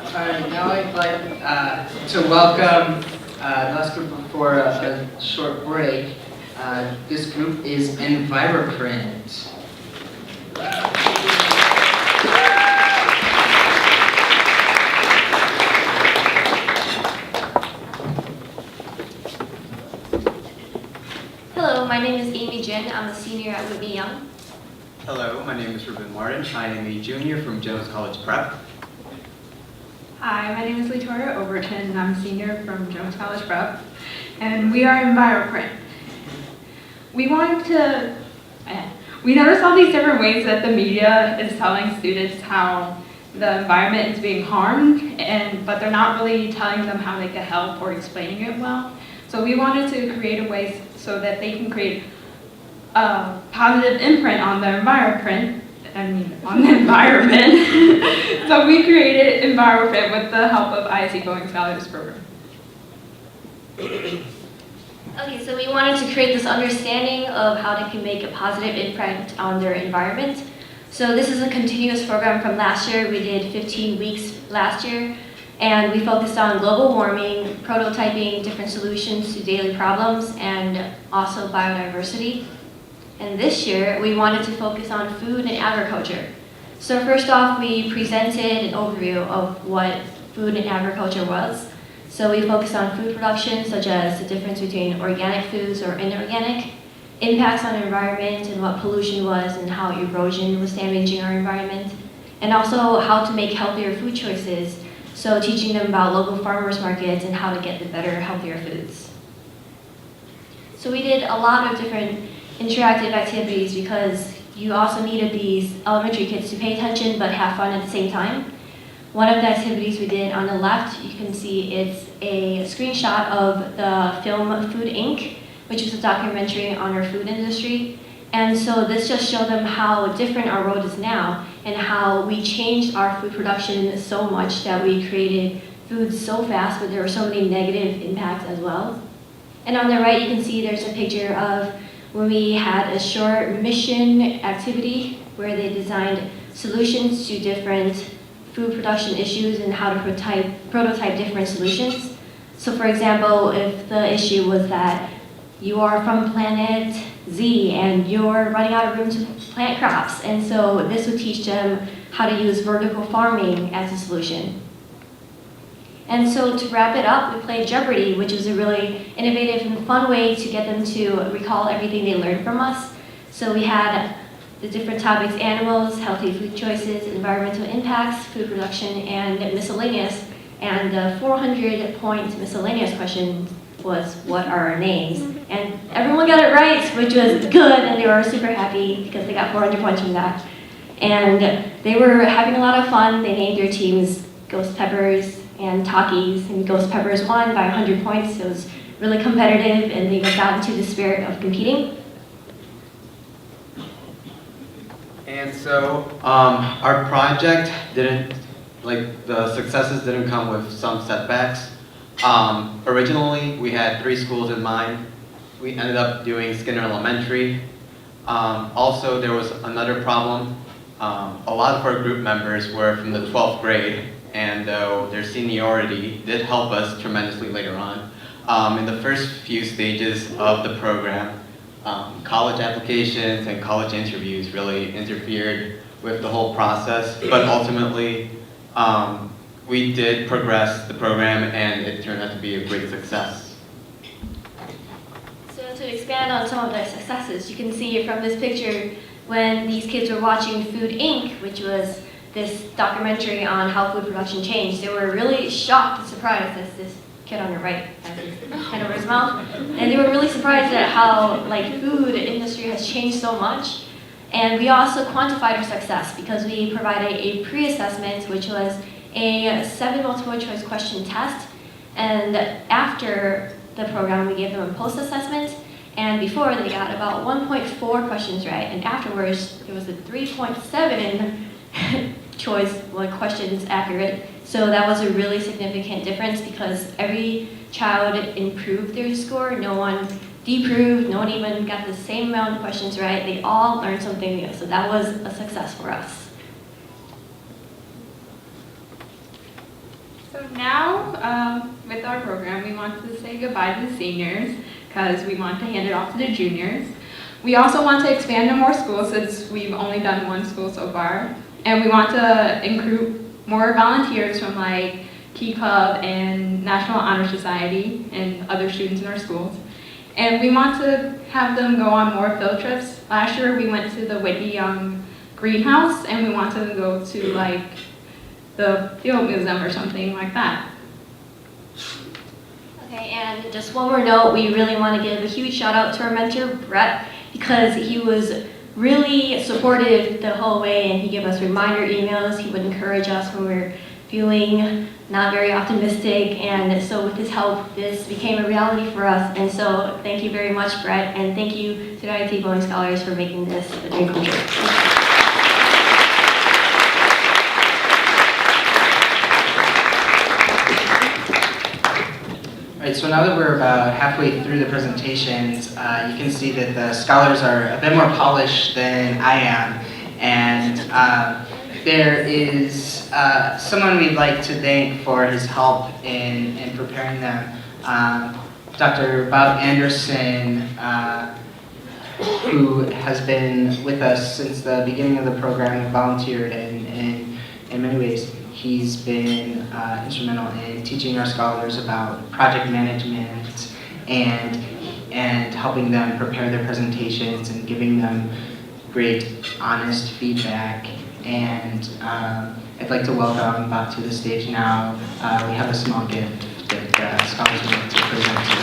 All right, now I'd like to welcome the last group for a short break. This group is Enviroprint. Martin. I'm a senior at Whitney Young. Hello, my name is Ruben Martin. I am a junior from Jones College Prep. Hi, my name is Latoya Overton, and I'm a senior from Jones College Prep, and we are in BioPrint. We noticed all these different ways that the media is telling students how the environment is being harmed, but they're not really telling them how they can help or explaining it well. So we wanted to create a way so that they can create a positive imprint on the environment. So we created EnviroFit with the help of IIT Boeing Scholars Program. Okay, so we wanted to create this understanding of how they can make a positive imprint on their environment. So this is a continuous program from last year. We did 15 weeks last year, and we focused on global warming, prototyping different solutions to daily problems, and also biodiversity. And this year, we wanted to focus on food and agriculture. So first off, we presented an overview of what food and agriculture was. So we focused on food production, such as the difference between organic foods or inorganic, impacts on the environment and what pollution was and how erosion was damaging our environment, and also how to make healthier food choices. So teaching them about local farmers markets and how to get the better, healthier foods. So we did a lot of different interactive activities because you also needed these elementary kids to pay attention but have fun at the same time. One of the activities we did on the left, you can see it's a screenshot of the film Food Inc., which is a documentary on our food industry. And so this just showed them how different our world is now and how we changed our food production so much that we created food so fast, but there were so many negative impacts as well. And on the right, you can see there's a picture of when we had a short mission activity where they designed solutions to different food production issues and how to prototype different solutions. So for example, if the issue was that you are from planet Z and you're running out of room to plant crops, and so this would teach them how to use vertical farming as a solution. And so to wrap it up, we played Jeopardy, which was a really innovative and fun way to get them to recall everything they learned from us. So we had the different topics: animals, healthy food choices, environmental impacts, food production, and miscellaneous. And the 400-point miscellaneous question was, what are our names? And everyone got it right, which was good, and they were super happy because they got 400 points from that. And they were having a lot of fun. They named their teams Ghost Peppers and Takis, and Ghost Peppers won by 100 points. It was really competitive, and they got into the spirit of competing. And so our project the successes didn't come with some setbacks. Originally, we had 3 schools in mind. We ended up doing Skinner Elementary. Also, there was another problem. A lot of our group members were from the 12th grade, and though their seniority did help us tremendously later on, in the first few stages of the program, college applications and college interviews really interfered with the whole process, but ultimately we did progress the program and it turned out to be a great success. So to expand on some of their successes, you can see from this picture when these kids were watching Food Inc., which was this documentary on how food production changed, they were really shocked and surprised. That's this kid on your right has his head over his mouth. And they were really surprised at how food industry has changed so much. And we also quantified our success because we provided a pre-assessment, which was a 7 multiple choice question test. And after the program, we gave them a post-assessment. And before, they got about 1.4 questions right. And afterwards, it was a 3.7 choice questions accurate. So that was a really significant difference because every child improved their score. No one deproved, no one even got the same amount of questions right. They all learned something new. So that was a success for us. So now, with our program, we want to say goodbye to the seniors because we want to hand it off to the juniors. We also want to expand to more schools since we've only done 1 school so far. And we want to include more volunteers from Key Club and National Honor Society and other students in our schools. And we want to have them go on more field trips. Last year we went to the Whitney Young greenhouse, and we want to go to like the field museum or something like that. Okay, and just one more note, we really want to give a huge shout out to our mentor, Brett, because he was really supportive the whole way, and he gave us reminder emails. He would encourage us when we were feeling not very optimistic, and so with his help, this became a reality for us. And so thank you very much, Brett, and thank you to the IIT Boeing Scholars for making this a dream come true. Alright, so now that we're about halfway through the presentations, you can see that the scholars are a bit more polished than I am, and there is someone we'd like to thank for his help in preparing them. Dr. Bob Anderson, who has been with us since the beginning of the program and volunteered in many ways. He's been instrumental in teaching our scholars about project management and helping them prepare their presentations and giving them great, honest feedback. And I'd like to welcome Bob to the stage now. We have a small gift that scholars would like to present to you.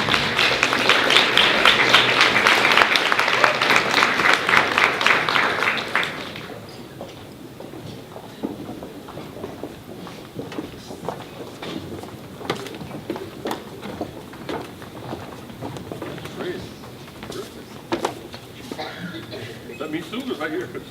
Let me soon right here. Thank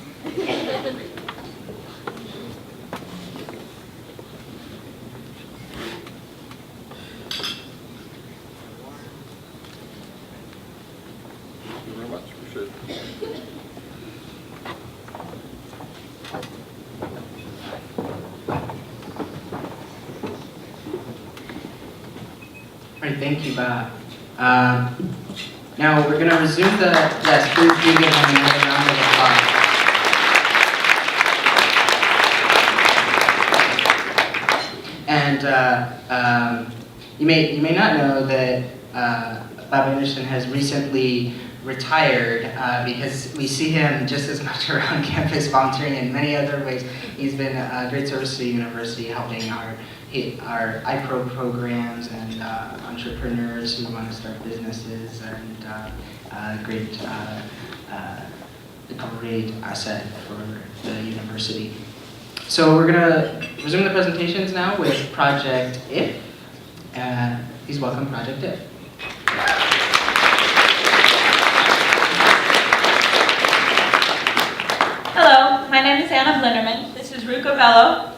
you very much. Appreciate it. All right, thank you, Bob. Now we're going to resume the, yes, please do give him another round of applause. And you may not know that Bob Anderson has recently retired because we see him just as much around campus volunteering in many other ways. He's been a great service to the university, helping our iPro programs and entrepreneurs who want to start businesses, and a great asset for the university. So we're going to resume the presentations now with Project IF. Please welcome Project IF. Hello, my name is Anna Blinderman. This is Ruka Bello,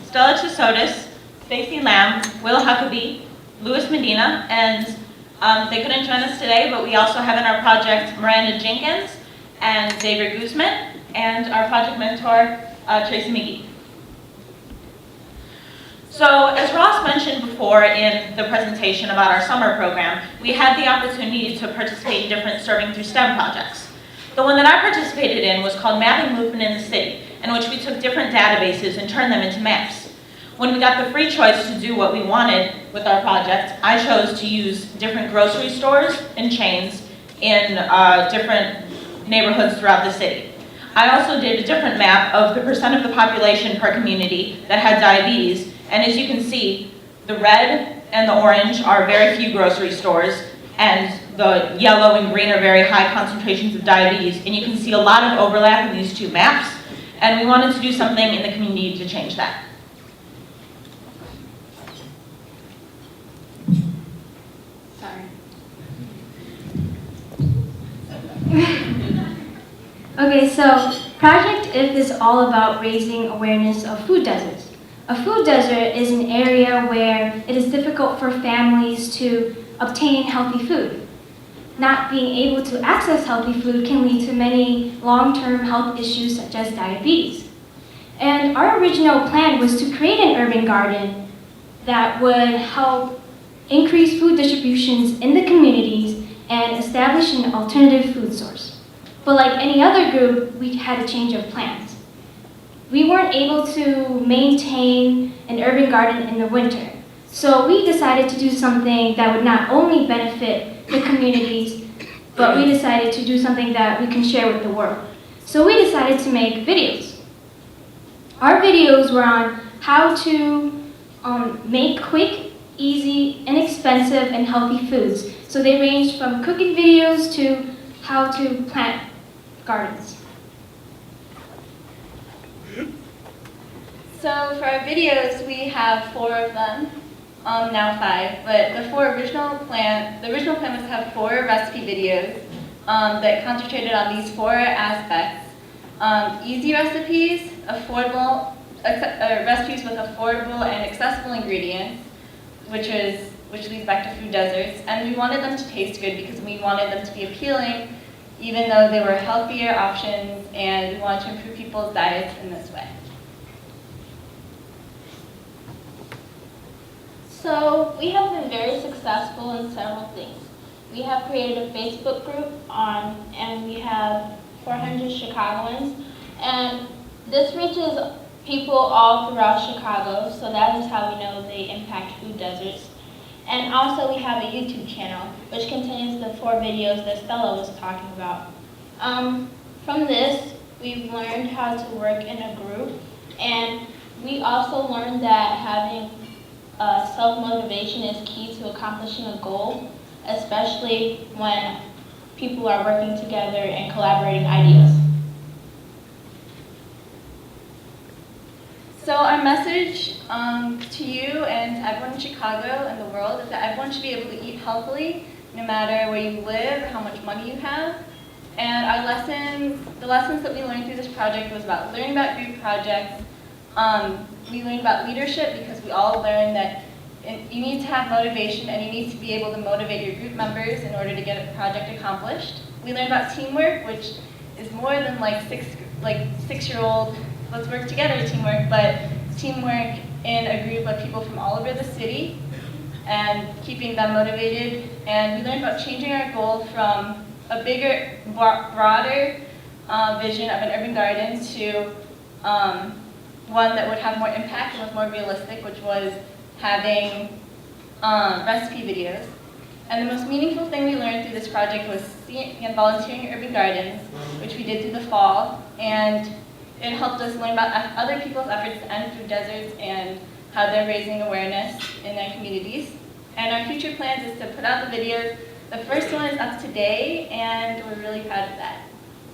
Stella Chisotis, Stacey Lamb, Will Huckabee, Louis Medina, and they couldn't join us today, but we also have in our project Miranda Jenkins and David Guzman, and our project mentor, Tracy McGee. So, as Ross mentioned before in the presentation about our summer program, we had the opportunity to participate in different Serving Through STEM projects. The one that I participated in was called Mapping Movement in the City, in which we took different databases and turned them into maps. When we got the free choice to do what we wanted with our project, I chose to use different grocery stores and chains in different neighborhoods throughout the city. I also did a different map of the percent of the population per community that had diabetes, and as you can see, the red and the orange are very few grocery stores, and the yellow and green are very high concentrations of diabetes, and you can see a lot of overlap in these two maps, and we wanted to do something in the community to change that. Okay, so Project IF is all about raising awareness of food deserts. A food desert is an area where it is difficult for families to obtain healthy food. Not being able to access healthy food can lead to many long-term health issues such as diabetes. And our original plan was to create an urban garden that would help increase food distributions in the communities and establish an alternative food source. But like any other group, we had a change of plans. We weren't able to maintain an urban garden in the winter, so we decided to do something that would not only benefit the communities, but we decided to do something that we can share with the world. So we decided to make videos. Our videos were on how to make quick, easy, inexpensive, and healthy foods. So they ranged from cooking videos to how to plant gardens. So for our videos, we have 4 of them, now 5. But the original plan was to have 4 recipe videos that concentrated on these 4 aspects: easy recipes, recipes with affordable and accessible ingredients, which leads back to food deserts. And we wanted them to taste good because we wanted them to be appealing, even though they were healthier options, and we wanted to improve people's diets in this way. So we have been very successful in several things. We have created a Facebook group and we have 400 Chicagoans, and this reaches people all throughout Chicago, so that is how we know they impact food deserts. And also we have a YouTube channel, which contains the 4 videos that Stella was talking about. From this, we've learned how to work in a group, and we also learned that having self-motivation is key to accomplishing a goal, especially when people are working together and collaborating ideas. So our message to you and to everyone in Chicago and the world is that everyone should be able to eat healthily, no matter where you live or how much money you have. And the lessons that we learned through this project was about learning about group projects. We learned about leadership because we all learned that you need to have motivation and you need to be able to motivate your group members in order to get a project accomplished. We learned about teamwork, which is more than like 6-year-old, let's work together teamwork, but teamwork in a group of people from all over the city and keeping them motivated. And we learned about changing our goal from a bigger, broader vision of an urban garden to one that would have more impact and was more realistic, which was having recipe videos. And the most meaningful thing we learned through this project was seeing and volunteering in urban gardens, which we did through the fall, and it helped us learn about other people's efforts to end food deserts and how they're raising awareness in their communities. And our future plans is to put out the videos. The first one is up today, and we're really proud of that.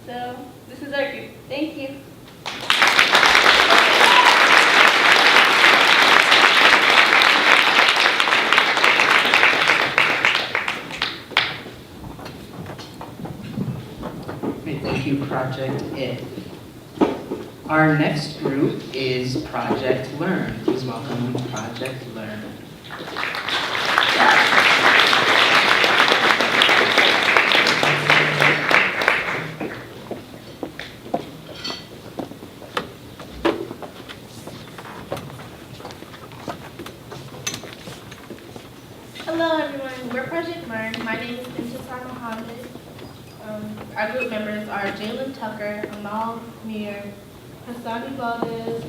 So this is our group. Thank you. Thank you, Project IT. Our next group is Project Learn. Please welcome Project Learn. Hello everyone, we're Project Learn. My name is Intisar Mohammed. Our group members are Jalen Tucker, Amal Mir, Hassani Valdez,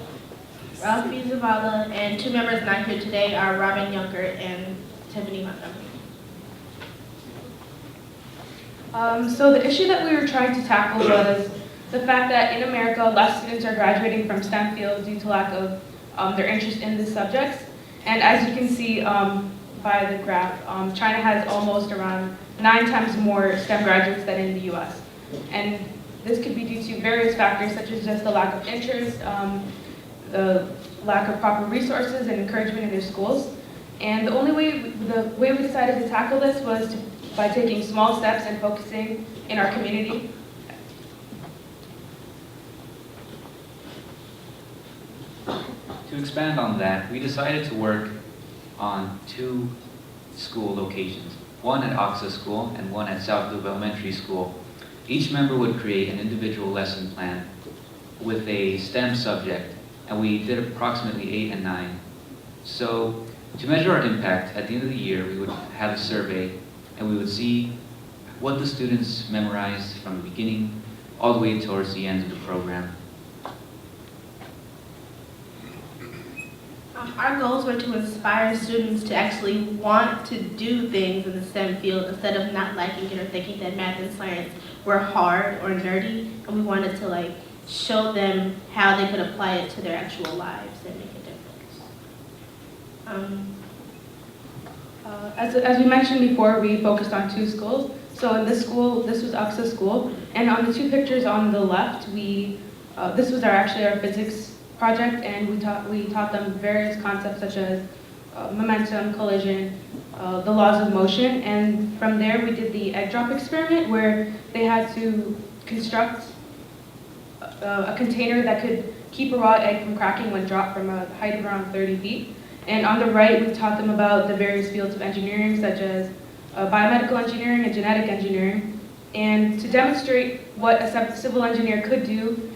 Ralphie Zavala, and 2 members not here today are Robin Younger and Tiffany Montgomery. So the issue that we were trying to tackle was the fact that in America, less students are graduating from STEM fields due to lack of their interest in the subjects. And as you can see by the graph, China has almost around 9 times more STEM graduates than in the US. And this could be due to various factors such as just the lack of interest, the lack of proper resources and encouragement in their schools. And the way we decided to tackle this was by taking small steps and focusing in our community. To expand on that, we decided to work on 2 school locations, one at Oxa School and one at South Loop Elementary School. Each member would create an individual lesson plan with a STEM subject, and we did approximately 8 and 9. So to measure our impact, at the end of the year, we would have a survey, and we would see what the students memorized from the beginning all the way towards the end of the program. Our goals were to inspire students to actually want to do things in the STEM field instead of not liking it or thinking that math and science were hard or nerdy. And we wanted to like show them how they could apply it to their actual lives and make a difference. As we mentioned before, we focused on 2 schools. So in this school, this was UXA school, and on the 2 pictures on the left, this was actually our physics project, and we taught them various concepts such as momentum, collision, the laws of motion, and from there we did the egg drop experiment where they had to construct a container that could keep a raw egg from cracking when dropped from a height of around 30 feet. And on the right, we taught them about the various fields of engineering, such as biomedical engineering and genetic engineering. And to demonstrate what a civil engineer could do,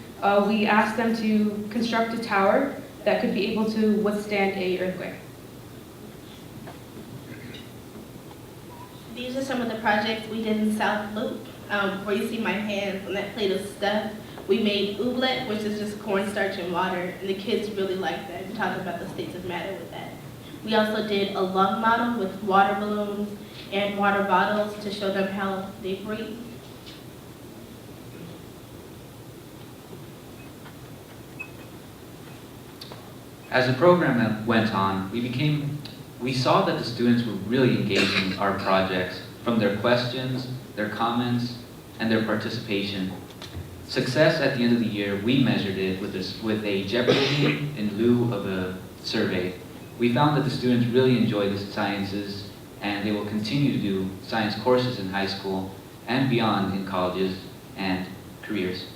we asked them to construct a tower that could be able to withstand an earthquake. These are some of the projects we did in South Loop, where you see my hands on that plate of stuff. We made oobleck, which is just cornstarch and water, and the kids really liked that. We talked about the states of matter with that. We also did a lung model with water balloons and water bottles to show them how they breathe. As the program went on, we saw that the students were really engaging our projects from their questions, their comments, and their participation. Success at the end of the year, we measured it with a Jeopardy in lieu of a survey. We found that the students really enjoy the sciences, and they will continue to do science courses in high school and beyond in colleges and careers.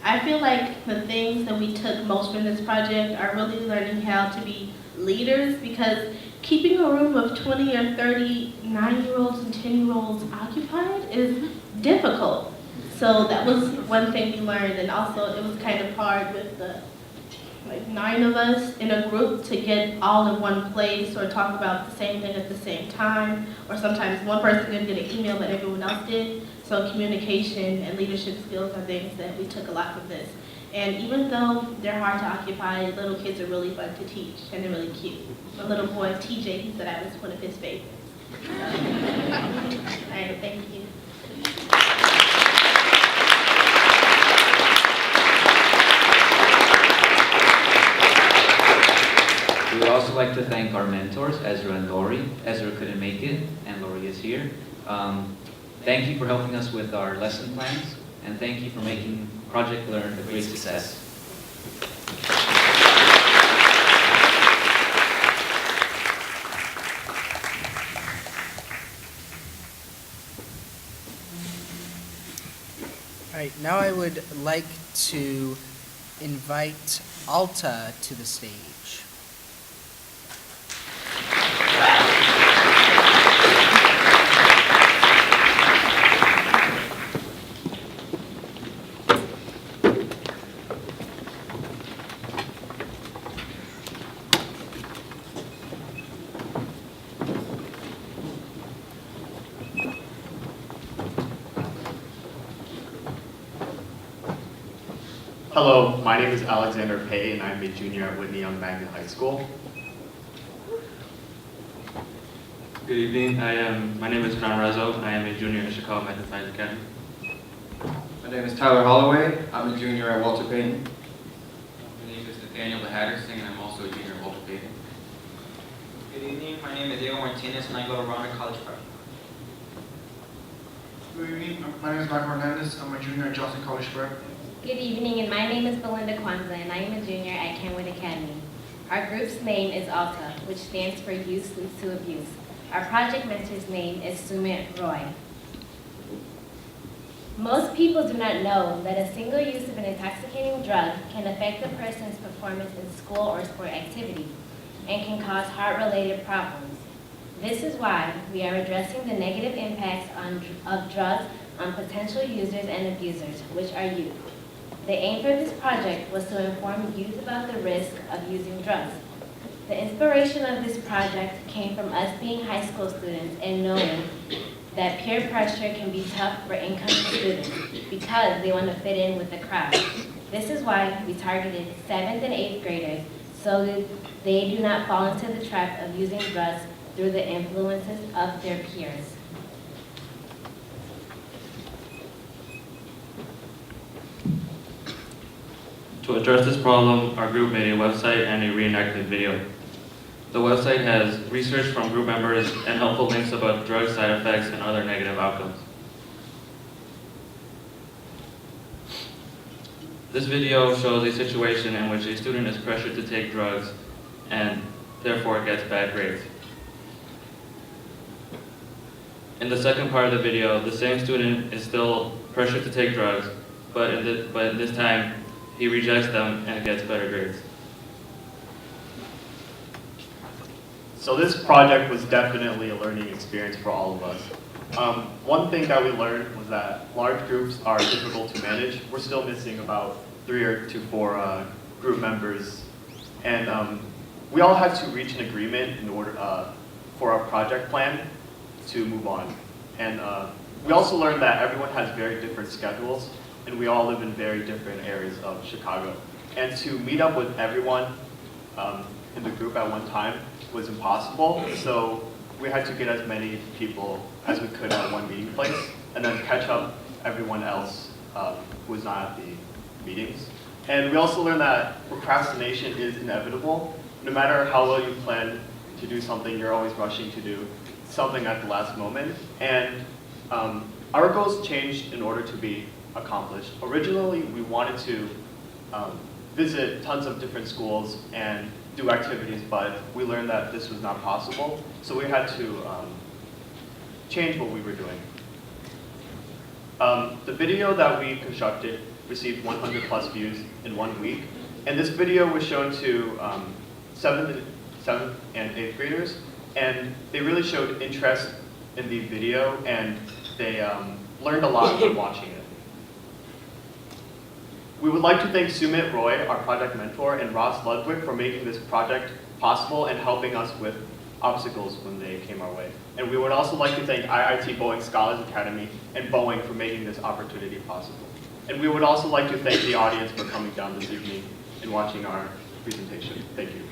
I feel like the things that we took most from this project are really learning how to be leaders, because keeping a room of 20 or 30 9-year-olds and 10-year-olds occupied is difficult. So that was one thing we learned, and also it was kind of hard with the 9 of us in a group to get all in one place or talk about the same thing at the same time, or sometimes one person didn't get an email that everyone else did. So communication and leadership skills are things that we took a lot from this. And even though they're hard to occupy, little kids are really fun to teach, and they're really cute. My little boy, TJ, he said I was one of his favorites. All right, thank you. We would also like to thank our mentors, Ezra and Lori. Ezra couldn't make it, and Lori is here. Thank you for helping us with our lesson plans, and thank you for making Project Learn a great success. All right, now I would like to invite Alta to the stage. Hello, my name is Alexander Pei, and I'm a junior at Whitney Young Magnet High School. Good evening. My name is Ron Rezo, and I am a junior at Chicago Math and Science Academy. My name is Tyler Holloway. I'm a junior at Walter Payton. My name is Nathaniel Hatterson, and I'm also a junior at Walter Payton. Good evening. My name is Diego Martinez, and I go to Ronald College Prep. Good evening. My name is Marco Hernandez. I'm a junior at Johnson College Prep. Good evening, and my name is Belinda Kwanzaa, and I am a junior at Kenwood Academy. Our group's name is ALTA, which stands for Youth Leads to Abuse. Our project mentor's name is Sumit Roy. Most people do not know that a single use of an intoxicating drug can affect a person's performance in school or sport activity and can cause heart-related problems. This is why we are addressing the negative impacts of drugs on potential users and abusers, which are youth. The aim for this project was to inform youth about the risk of using drugs. The inspiration of this project came from us being high school students and knowing that peer pressure can be tough for incoming students because they want to fit in with the crowd. This is why we targeted 7th and 8th graders so that they do not fall into the trap of using drugs through the influences of their peers. To address this problem, our group made a website and a reenactment video. The website has research from group members and helpful links about drug side effects and other negative outcomes. This video shows a situation in which a student is pressured to take drugs and therefore gets bad grades. In the second part of the video, the same student is still pressured to take drugs, but this time he rejects them and gets better grades. So this project was definitely a learning experience for all of us. One thing that we learned was that large groups are difficult to manage. We're still missing about 3 to 4 group members. And we all had to reach an agreement in order for our project plan to move on. And we also learned that everyone has very different schedules, and we all live in very different areas of Chicago. And to meet up with everyone in the group at one time was impossible, so we had to get as many people as we could at one meeting place, and then catch up everyone else who was not at the meetings. And we also learned that procrastination is inevitable. No matter how well you plan to do something, you're always rushing to do something at the last moment. And our goals changed in order to be accomplished. Originally, we wanted to visit tons of different schools and do activities, but we learned that this was not possible, so we had to change what we were doing. The video that we constructed received 100+ views in 1 week, and this video was shown to 7th and 8th graders, and they really showed interest in the video, and they learned a lot from watching it. We would like to thank Sumit Roy, our project mentor, and Ross Ludwig for making this project possible and helping us with obstacles when they came our way. And we would also like to thank IIT Boeing Scholars Academy and Boeing for making this opportunity possible. And we would also like to thank the audience for coming down this evening and watching our presentation. Thank you.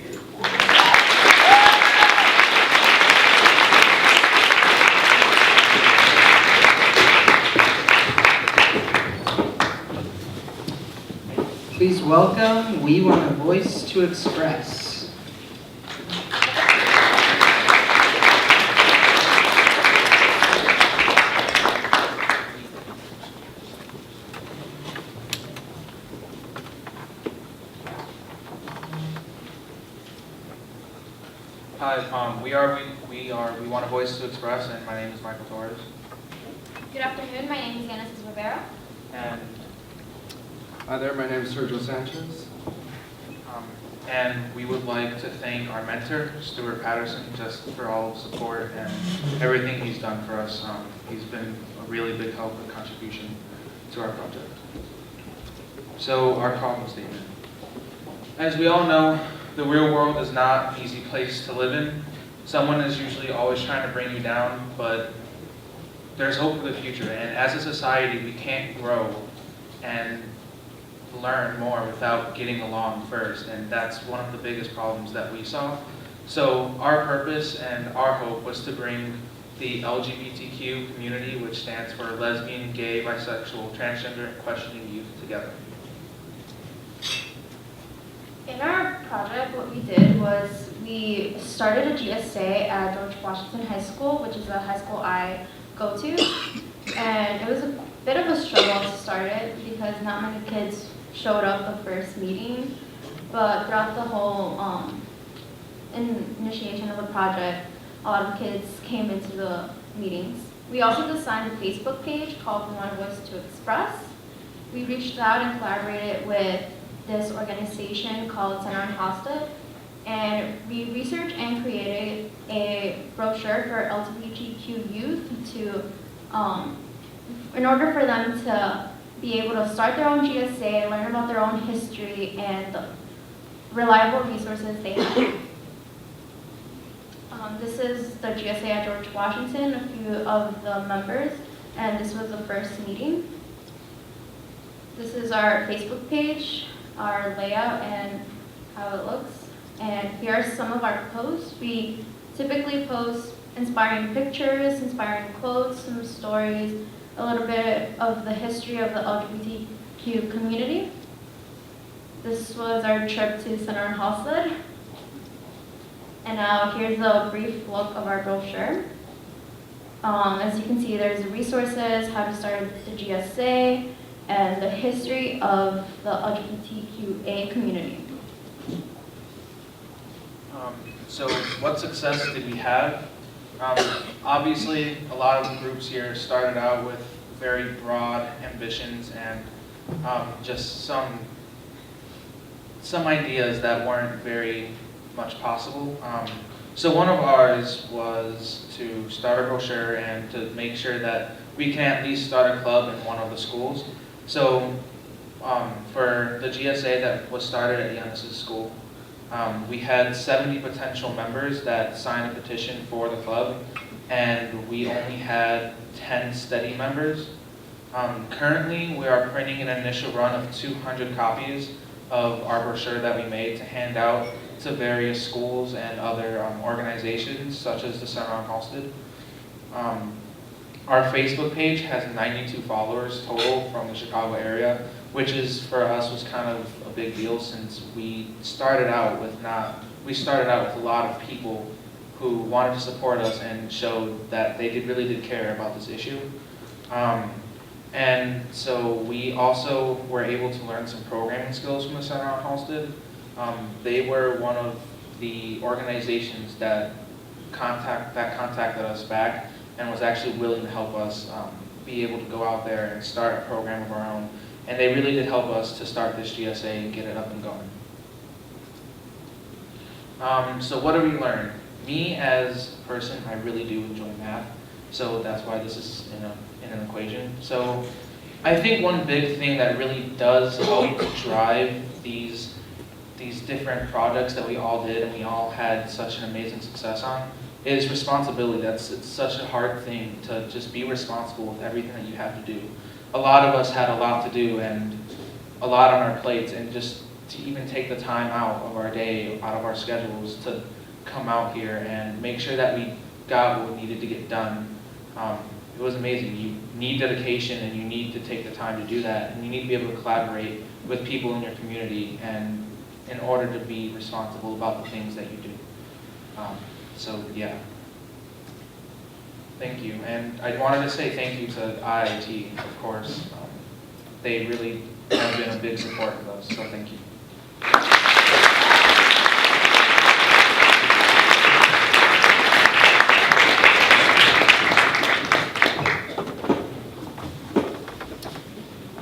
Please welcome We Want a Voice to Express. Hi, we want a voice to express, and my name is Michael Torres. Good afternoon, my name is Genesis Rivera. And Hi there, my name is Sergio Sanchez. And we would like to thank our mentor, Stuart Patterson, just for all the support and everything he's done for us. He's been a really big help and contribution to our project. So, our problem statement. As we all know, the real world is not an easy place to live in. Someone is usually always trying to bring you down, but there's hope for the future. And as a society, we can't grow and learn more without getting along first, and that's one of the biggest problems that we saw. So our purpose and our hope was to bring the LGBTQ community, which stands for lesbian, gay, bisexual, transgender, and questioning youth, together. In our project, what we did was we started a GSA at George Washington High School, which is a high school I go to, and it was a bit of a struggle to start it because not many kids showed up the first meeting, but throughout the whole initiation of the project, a lot of kids came into the meetings. We also designed a Facebook page called We Want a Voice to Express. We reached out and collaborated with this organization called Center on Hosted, and we researched and created a brochure for LGBTQ youth to, in order for them to be able to start their own GSA, learn about their own history, and the reliable resources they have. This is the GSA at George Washington, a few of the members, and this was the first meeting. This is our Facebook page, our layout, and how it looks. And here are some of our posts. We typically post inspiring pictures, inspiring quotes, some stories, a little bit of the history of the LGBTQ community. This was our trip to Center and Halstead. And now here's a brief look of our brochure. As you can see, there's resources, how to start the GSA, and the history of the LGBTQA community. So what success did we have? Obviously, a lot of the groups here started out with very broad ambitions and just some ideas that weren't very much possible. So one of ours was to start a brochure and to make sure that we can at least start a club in one of the schools. So for the GSA that was started at Giannis's school, we had 70 potential members that signed a petition for the club, and we only had 10 steady members. Currently, we are printing an initial run of 200 copies of our brochure that we made to hand out to various schools and other organizations, such as the Center on Halstead. Our Facebook page has 92 followers total from the Chicago area, which is, for us, was kind of a big deal since we started out with a lot of people who wanted to support us and showed that they really did care about this issue. And so we also were able to learn some programming skills from the Center on Halstead. They were one of the organizations that contacted us back and was actually willing to help us be able to go out there and start a program of our own. And they really did help us to start this GSA and get it up and going. So what did we learn? Me as a person, I really do enjoy math, so that's why this is in an equation. So I think one big thing that really does help drive these different projects that we all did and we all had such an amazing success on is responsibility. It's such a hard thing to just be responsible with everything that you have to do. A lot of us had a lot to do and a lot on our plates, and just to even take the time out of our day, out of our schedules to come out here and make sure that we got what we needed to get done. It was amazing. You need dedication and you need to take the time to do that, and you need to be able to collaborate with people in your community and in order to be responsible about the things that you do. So yeah, thank you. And I wanted to say thank you to IIT, of course. They really have been a big support of us, so thank you.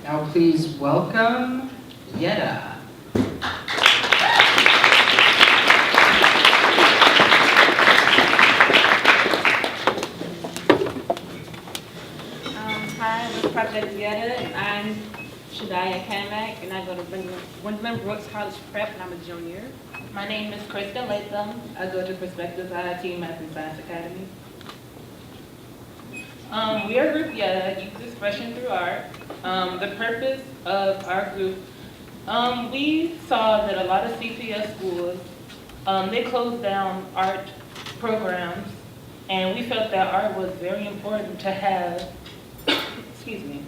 Now please welcome Yetta. Hi, we're Project Yetta, and I'm Shadaya Kamak, and I go to Gwendolyn Brooks College Prep, and I'm a junior. My name is Krista Latham. I go to Perspectives IIT Math and Science Academy. We are Group Yetta, Youth Expression Through Art. The purpose of our group, we saw that a lot of CCS schools, they closed down art programs, and we felt that art was very important to have. Excuse me.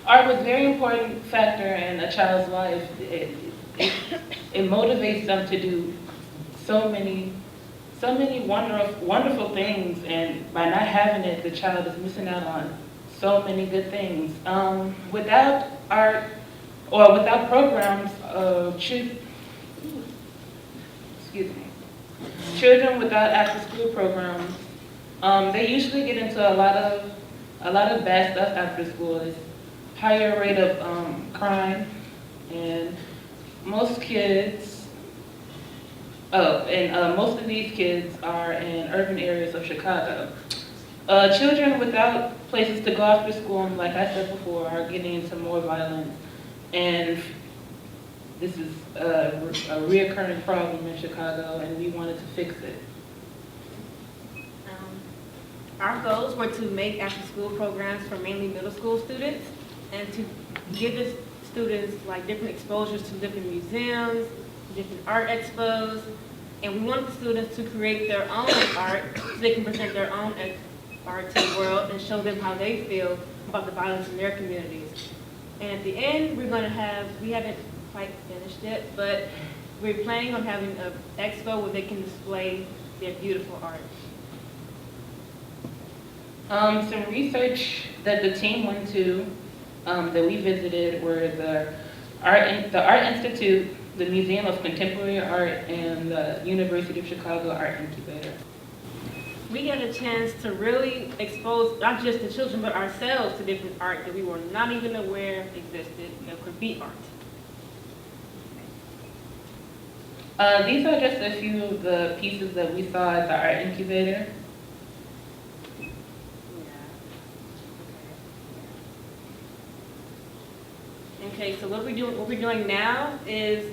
Art was a very important factor in a child's life. It motivates them to do so many wonderful things, and by not having it, the child is missing out on so many good things. Without art, or without programs, children without after-school programs, they usually get into a lot of bad stuff after school. It's higher rate of crime, and most kids, most of these kids are in urban areas of Chicago. Children without places to go after school, like I said before, are getting into more violence, and this is a reoccurring problem in Chicago, and we wanted to fix it. our goals were to make after-school programs for mainly middle school students and to give the students like different exposures to different museums, different art expos, and we wanted the students to create their own art so they can present their own art to the world and show them how they feel about the violence in their communities. And at the end, we haven't quite finished it, but we're planning on having an expo where they can display their beautiful art. Some research that the team went to, that we visited, were the Art Institute, the Museum of Contemporary Art, and the University of Chicago Art Incubator. We got a chance to really expose not just the children but ourselves to different art that we were not even aware existed that could be art. These are just a few of the pieces that we saw at the Art Incubator. Okay, so what we're doing now is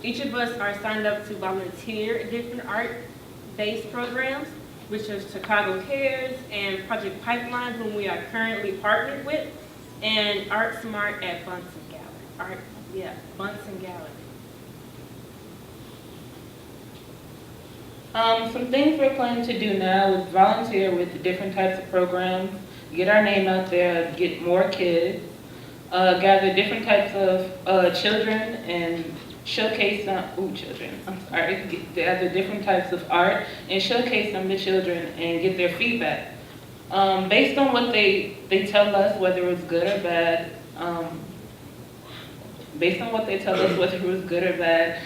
each of us are signed up to volunteer in different art-based programs, which are Chicago Cares and Project Pipeline, whom we are currently partnered with, and Art Smart at Bunsen Gallery. Bunsen Gallery. Some things we're planning to do now is volunteer with different types of programs, get our name out there, get more kids, gather different types of children and showcase gather different types of art and showcase them to children and get their feedback. Based on what they tell us, whether it was good or bad,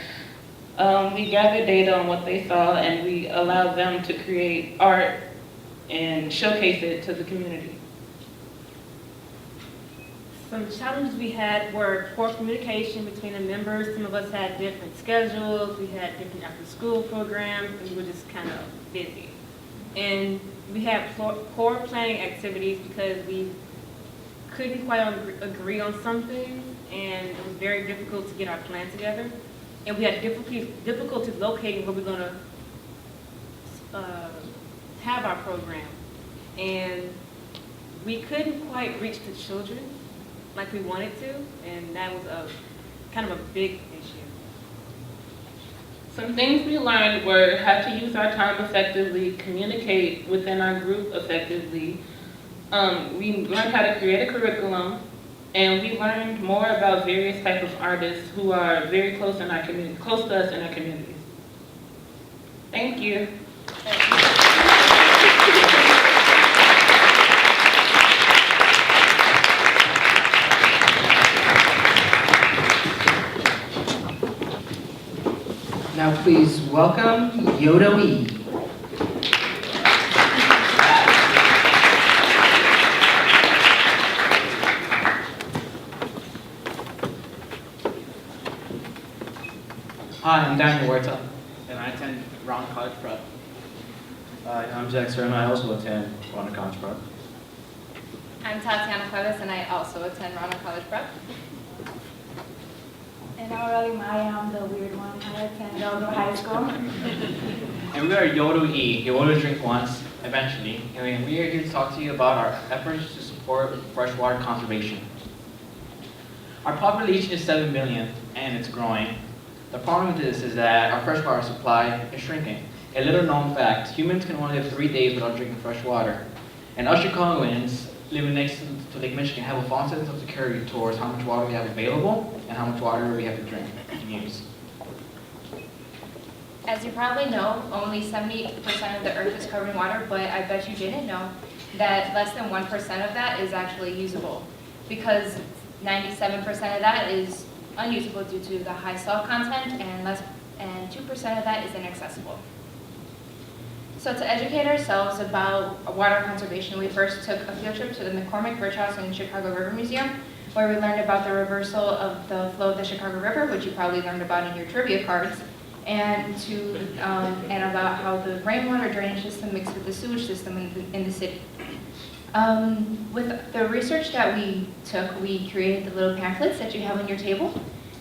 we gather data on what they saw and we allow them to create art and showcase it to the community. Some challenges we had were poor communication between the members. Some of us had different schedules, we had different after-school programs, and we were just kind of busy. And we had poor planning activities because we couldn't quite agree on something, and it was very difficult to get our plan together. And we had difficulty locating where we're going to have our program. And we couldn't quite reach the children like we wanted to, and that was kind of a big issue. Some things we learned were how to use our time effectively, communicate within our group effectively. We learned how to create a curriculum, and we learned more about various types of artists who are very close in our community, close to us in our communities. Thank you. Now please welcome Yodo-E. Hi, I'm Daniel Huerta, and I attend Ron College Prep. Hi, I'm Jack Stern, I also attend Ron College Prep. I'm Tatiana Cuevas, and I also attend Ron College Prep. And I'm Aurelia Maya, I'm the weird one. I attend Delaware High School. And we are Yodo-E, you will drink once, eventually. And we are here to talk to you about our efforts to support freshwater conservation. Our population is 7 million, and it's growing. The problem with this is that our freshwater supply is shrinking. A little known fact, humans can only live 3 days without drinking fresh water. And us Chicagoans living next to Lake Michigan have a false sense of security towards how much water we have available and how much water we have to drink and use. As you probably know, only 70% of the earth is covered in water, but I bet you didn't know that less than 1% of that is actually usable, because 97% of that is unusable due to the high salt content, and 2% of that is inaccessible. So to educate ourselves about water conservation, we first took a field trip to the McCormick Bridge House and Chicago River Museum, where we learned about the reversal of the flow of the Chicago River, which you probably learned about in your trivia cards, and about how the rainwater drainage system mixed with the sewage system in the city. With the research that we took, we created the little pamphlets that you have on your table,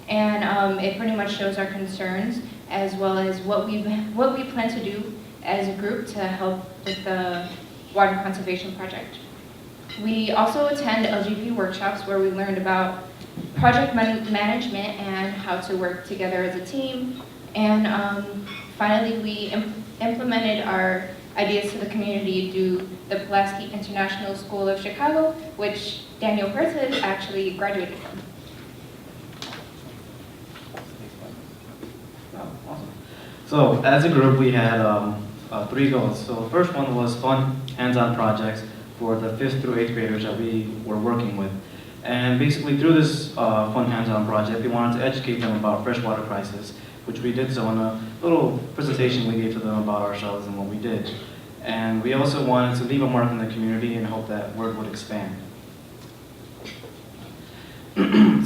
and it pretty much shows our concerns as well as what we plan to do as a group to help with the water conservation project. We also attend LGBT workshops where we learned about project management and how to work together as a team. And finally, we implemented our ideas to the community through the Pulaski International School of Chicago, which Daniel Perez actually graduated from. Oh, awesome. So as a group, we had 3 goals. So the first one was fun hands-on projects for the 5th through 8th graders that we were working with. And basically through this fun hands-on project, we wanted to educate them about freshwater crisis, which we did so in a little presentation we gave to them about ourselves and what we did. And we also wanted to leave a mark in the community and hope that word would expand.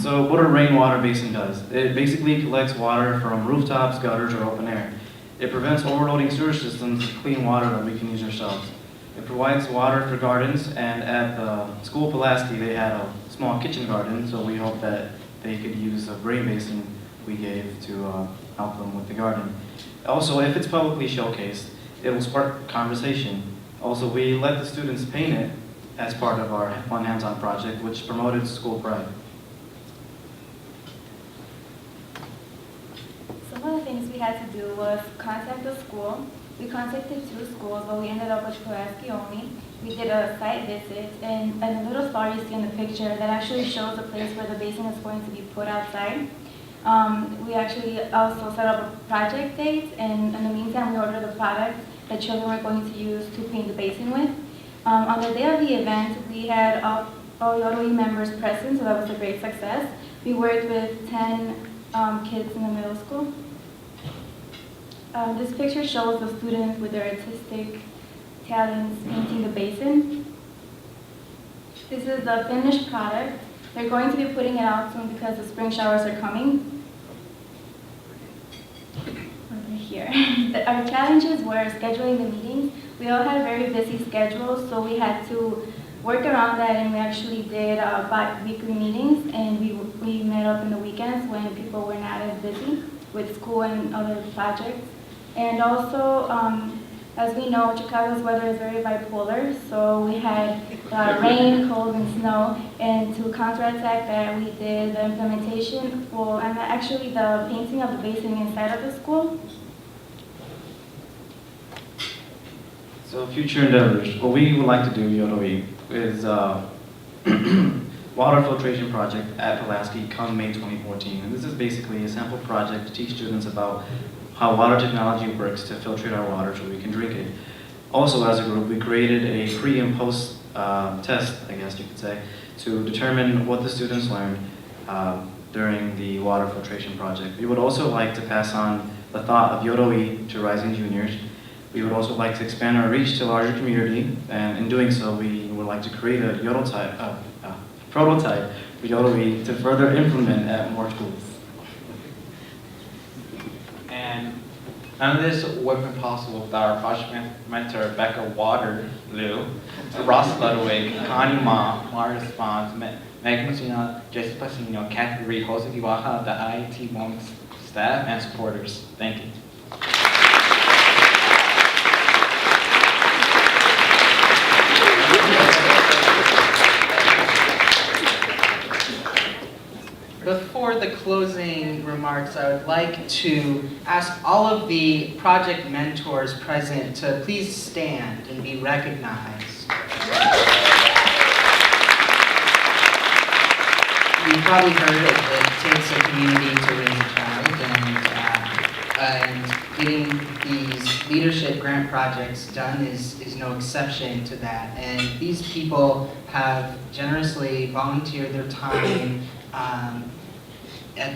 So what a rainwater basin does, it basically collects water from rooftops, gutters, or open air. It prevents overloading sewer systems with clean water that we can use ourselves. It provides water for gardens, and at the school Pulaski, they had a small kitchen garden, so we hope that they could use a rain basin we gave to help them with the garden. Also, if it's publicly showcased, it will spark conversation. Also, we let the students paint it as part of our fun hands-on project, which promoted school pride. Some of the things we had to do was contact the school. We contacted 2 schools, but we ended up with Pulaski only. We did a site visit, and the little star you see in the picture that actually shows the place where the basin is going to be put outside. We actually also set up a project date, and in the meantime, we ordered the products that children were going to use to paint the basin with. On the day of the event, we had all YOTOE members present, so that was a great success. We worked with 10 kids in the middle school. This picture shows the students with their artistic talents painting the basin. This is the finished product. They're going to be putting it out soon because the spring showers are coming. Over here. Our challenges were scheduling the meetings. We all had very busy schedules, so we had to work around that, and we actually did bi-weekly meetings, and we met up in the weekends when people were not as busy with school and other projects. And also, as we know, Chicago's weather is very bipolar, so we had rain, cold, and snow, and to counterattack that, we did the implementation, and actually the painting of the basin inside of the school. So future endeavors, what we would like to do, YOTOE, is water filtration project at Pulaski come May 2014. And this is basically a sample project to teach students about how water technology works to filtrate our water so we can drink it. Also, as a group, we created a pre and post test, I guess you could say, to determine what the students learned during the water filtration project. We would also like to pass on the thought of YOTOE to rising juniors. We would also like to expand our reach to a larger community, and in doing so, we would like to create a prototype for YOTOE to further implement at more schools. And none of this would have been possible without our project mentor, Becca Waterloo, Ross Ludwig, Connie Ma, Mara Spons, Meg Messina, Jesse Pasino, Kathy Reed, Jose Gibaja, the IIT Boeing staff, and supporters. Thank you. Before the closing remarks, I would like to ask all of the project mentors present to please stand and be recognized. You've probably heard it takes a community to raise a child, and getting these leadership grant projects done is no exception to that. And these people have generously volunteered their time at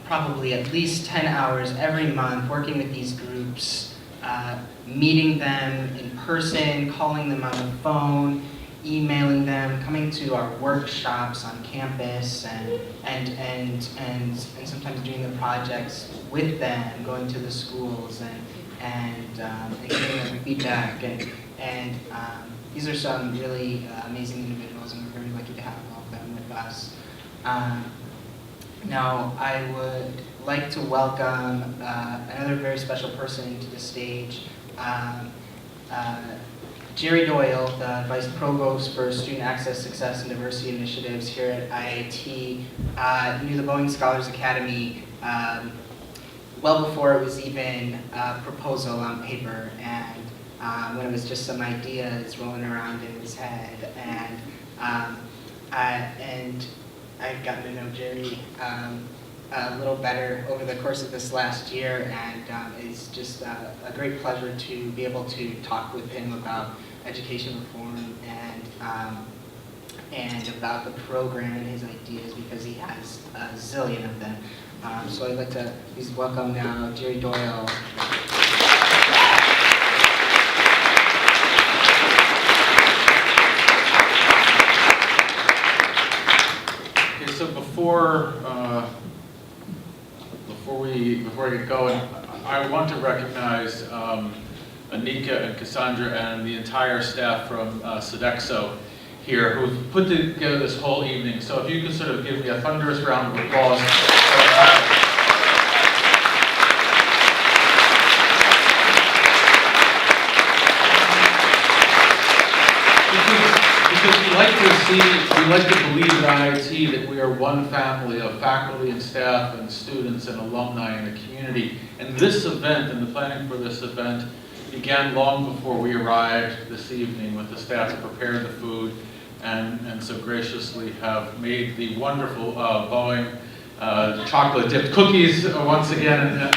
probably at least 10 hours every month working with these groups, meeting them in person, calling them on the phone, emailing them, coming to our workshops on campus, and sometimes doing the projects with them, going to the schools and giving them feedback. And these are some really amazing individuals, and we're very lucky to have all of them with us. Now, I would like to welcome another very special person to the stage, Jerry Doyle, the Vice Provost for Student Access, Success, and Diversity Initiatives here at IIT, knew the Boeing Scholars Academy well before it was even a proposal on paper, and when it was just some ideas rolling around in his head. And I've gotten to know Jerry a little better over the course of this last year, and it's just a great pleasure to be able to talk with him about education reform and about the program and his ideas, because he has a zillion of them. So I'd like to please welcome now Jerry Doyle. Okay, so before I get going, I want to recognize Anika and Cassandra and the entire staff from Sodexo here who've put together this whole evening. So if you could sort of give me a thunderous round of applause. Because we like to believe at IIT that we are one family of faculty and staff and students and alumni in the community. And this event and the planning for this event began long before we arrived this evening, with the staff that prepared the food and so graciously have made the wonderful Boeing chocolate dipped cookies once again.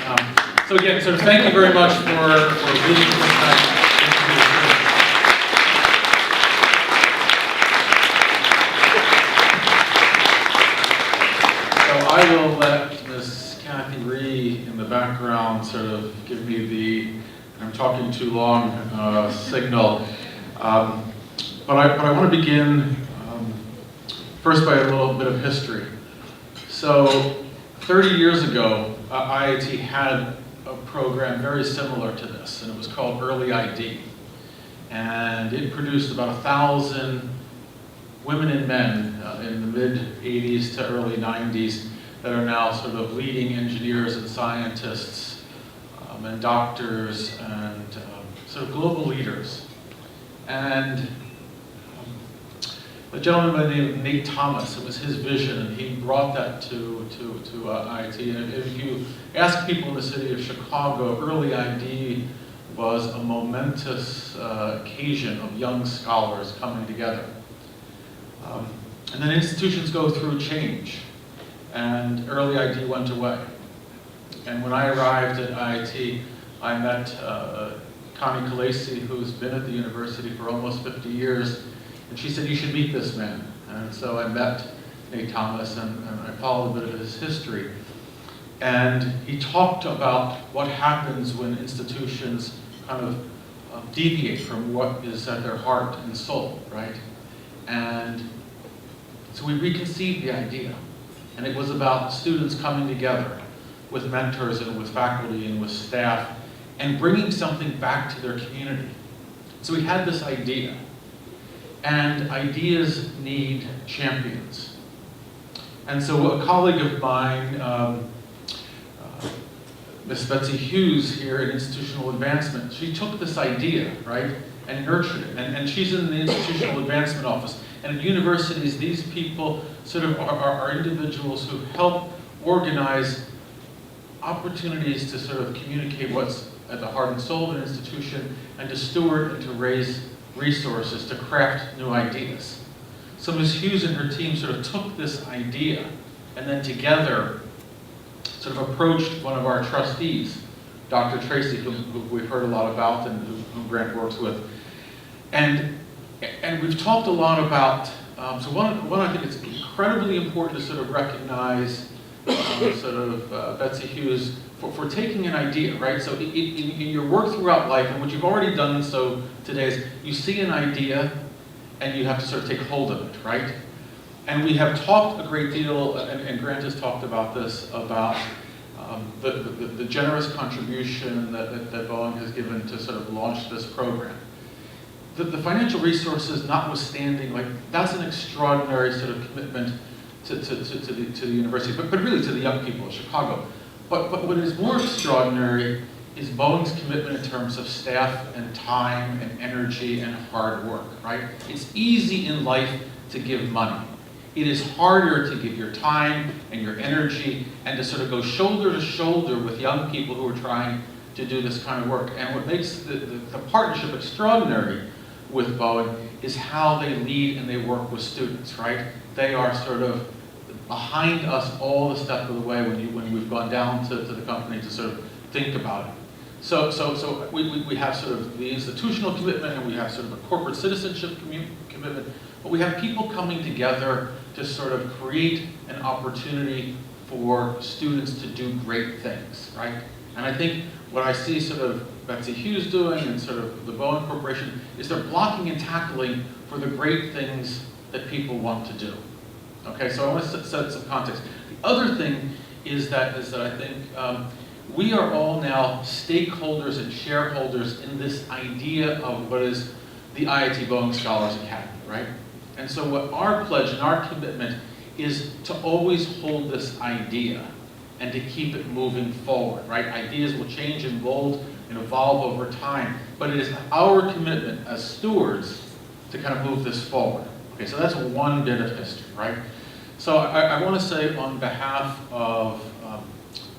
So again, sort of thank you very much for being here tonight. I will let Ms. Kathy Ree in the background sort of give me the "I'm talking too long" signal. But I want to begin first by a little bit of history. So 30 years ago, IIT had a program very similar to this, and it was called Early ID. And it produced about 1,000 women and men in the mid-'80s to early '90s that are now sort of leading engineers and scientists and doctors and sort of global leaders. And a gentleman by the name of Nate Thomas, it was his vision, and he brought that to IIT. And if you ask people in the city of Chicago, Early ID was a momentous occasion of young scholars coming together. And then institutions go through change, and Early ID went away. And when I arrived at IIT, I met Connie Calesi, who's been at the university for almost 50 years, and she said, "You should meet this man." And so I met Nate Thomas, and I followed a bit of his history. And he talked about what happens when institutions kind of deviate from what is at their heart and soul, right? And so we reconceived the idea, and it was about students coming together with mentors and with faculty and with staff and bringing something back to their community. So we had this idea, and ideas need champions. And so a colleague of mine, Miss Betsy Hughes here in Institutional Advancement, she took this idea, right, and nurtured it. And she's in the Institutional Advancement Office. And at universities, these people sort of are individuals who help organize opportunities to sort of communicate what's at the heart and soul of an institution, and to steward and to raise resources to craft new ideas. So Ms. Hughes and her team sort of took this idea and then together sort of approached one of our trustees, Dr. Tracy, who we've heard a lot about and whom Grant works with. And we've talked a lot about, so one I think it's incredibly important to sort of recognize Betsy Hughes for taking an idea, right? So in your work throughout life, and what you've already done so today is you see an idea and you have to sort of take hold of it, right? And we have talked a great deal, and Grant has talked about this, about the generous contribution that Boeing has given to sort of launch this program. The financial resources notwithstanding, like, that's an extraordinary sort of commitment to the university, but really to the young people of Chicago. But what is more extraordinary is Boeing's commitment in terms of staff and time and energy and hard work, right? It's easy in life to give money. It is harder to give your time and your energy and to sort of go shoulder to shoulder with young people who are trying to do this kind of work. And what makes the partnership extraordinary with Boeing is how they lead and they work with students, right? They are sort of behind us all the step of the way when we've gone down to the company to sort of think about it. So we have sort of the institutional commitment and we have sort of a corporate citizenship commitment, but we have people coming together to sort of create an opportunity for students to do great things, right? And I think what I see sort of Betsy Hughes doing and sort of the Boeing Corporation is they're blocking and tackling for the great things that people want to do. Okay, so I want to set some context. The other thing is that I think we are all now stakeholders and shareholders in this idea of what is the IIT Boeing Scholars Academy, right? And so what our pledge and our commitment is to always hold this idea and to keep it moving forward, right? Ideas will change and mold and evolve over time, but it is our commitment as stewards to kind of move this forward. Okay, so that's one bit of history, right? So I want to say on behalf of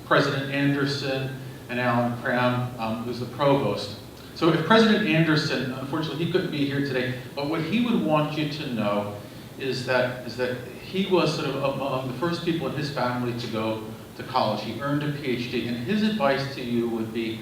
President Anderson and Alan Cram, who's the provost. So if President Anderson, unfortunately he couldn't be here today, but what he would want you to know is that he was sort of among the first people in his family to go to college. He earned a PhD, and his advice to you would be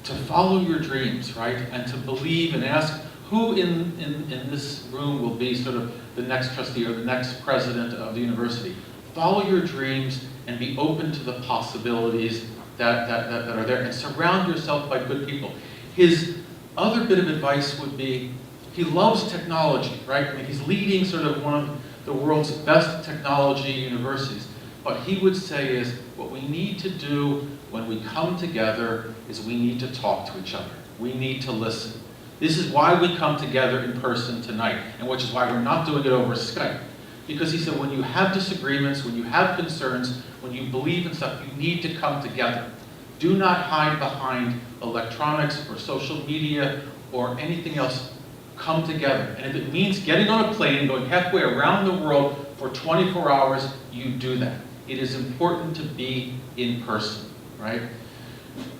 to follow your dreams, right? And to believe and ask who in this room will be sort of the next trustee or the next president of the university. Follow your dreams and be open to the possibilities that are there, and surround yourself by good people. His other bit of advice would be, he loves technology, right? I mean, he's leading sort of one of the world's best technology universities. What he would say is, what we need to do when we come together is we need to talk to each other. We need to listen. This is why we come together in person tonight, and which is why we're not doing it over Skype. Because he said, when you have disagreements, when you have concerns, when you believe in stuff, you need to come together. Do not hide behind electronics or social media or anything else. Come together. And if it means getting on a plane, going halfway around the world for 24 hours, you do that. It is important to be in person, right?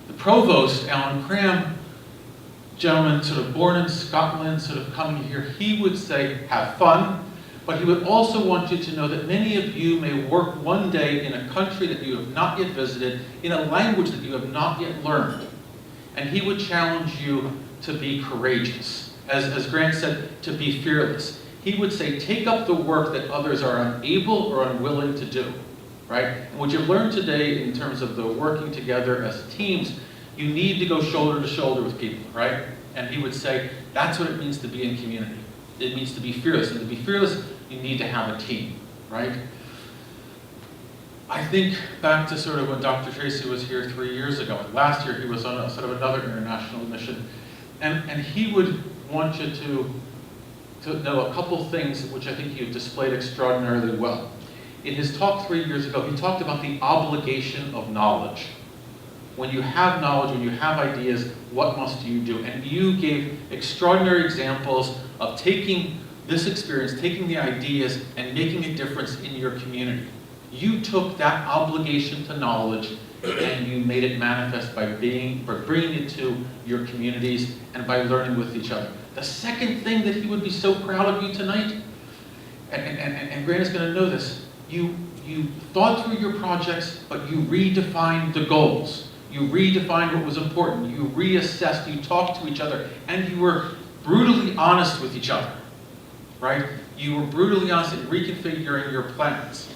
The provost, Alan Cram, gentleman sort of born in Scotland, sort of coming here, he would say, have fun. But he would also want you to know that many of you may work one day in a country that you have not yet visited, in a language that you have not yet learned. And he would challenge you to be courageous. As Grant said, to be fearless. He would say, take up the work that others are unable or unwilling to do, right? And what you've learned today in terms of the working together as teams, you need to go shoulder to shoulder with people, right? And he would say, that's what it means to be in community. It means to be fearless. And to be fearless, you need to have a team, right? I think back to sort of when Dr. Tracy was here 3 years ago. Last year he was on sort of another international mission. And he would want you to know a couple things which I think you've displayed extraordinarily well. In his talk 3 years ago, he talked about the obligation of knowledge. When you have knowledge, when you have ideas, what must you do? And you gave extraordinary examples of taking this experience, taking the ideas, and making a difference in your community. You took that obligation to knowledge and you made it manifest by bringing it to your communities and by learning with each other. The second thing that he would be so proud of you tonight, and Grant is going to know this, you thought through your projects, but you redefined the goals. You redefined what was important. You reassessed, you talked to each other, and you were brutally honest with each other, right? You were brutally honest in reconfiguring your plans.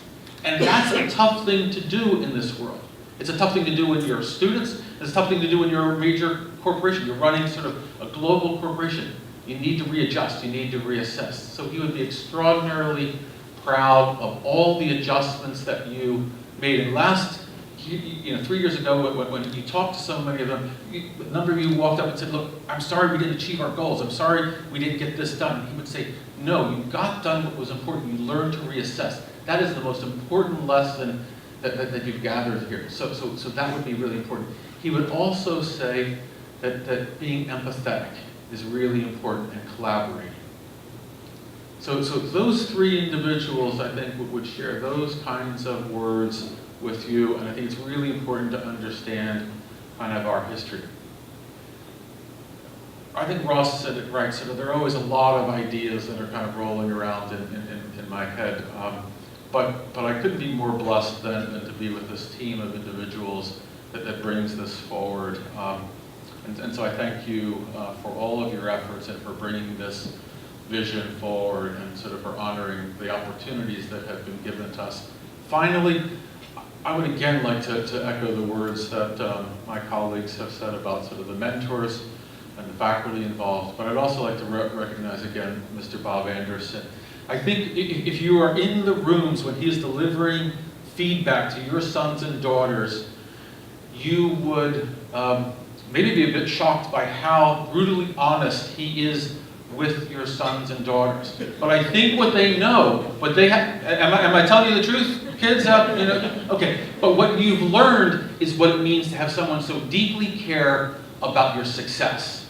And that's a tough thing to do in this world. It's a tough thing to do when you're students. It's a tough thing to do when you're a major corporation. You're running sort of a global corporation. You need to readjust. You need to reassess. So he would be extraordinarily proud of all the adjustments that you made. And last, 3 years ago, when you talked to so many of them, a number of you walked up and said, look, I'm sorry we didn't achieve our goals. I'm sorry we didn't get this done. He would say, no, you got done what was important. You learned to reassess. That is the most important lesson that you've gathered here. So that would be really important. He would also say that being empathetic is really important and collaborating. So those three individuals, I think, would share those kinds of words with you, and I think it's really important to understand kind of our history. I think Ross said it right, so there are always a lot of ideas that are kind of rolling around in my head, but I couldn't be more blessed than to be with this team of individuals that brings this forward. And so I thank you for all of your efforts and for bringing this vision forward and sort of for honoring the opportunities that have been given to us. Finally, I would again like to echo the words that my colleagues have said about sort of the mentors and the faculty involved, but I'd also like to recognize again Mr. Bob Anderson. I think if you are in the rooms when he is delivering feedback to your sons and daughters, you would maybe be a bit shocked by how brutally honest he is with your sons and daughters. But I think what they know, what they have, am I telling you the truth, kids? Okay, but what you've learned is what it means to have someone so deeply care about your success.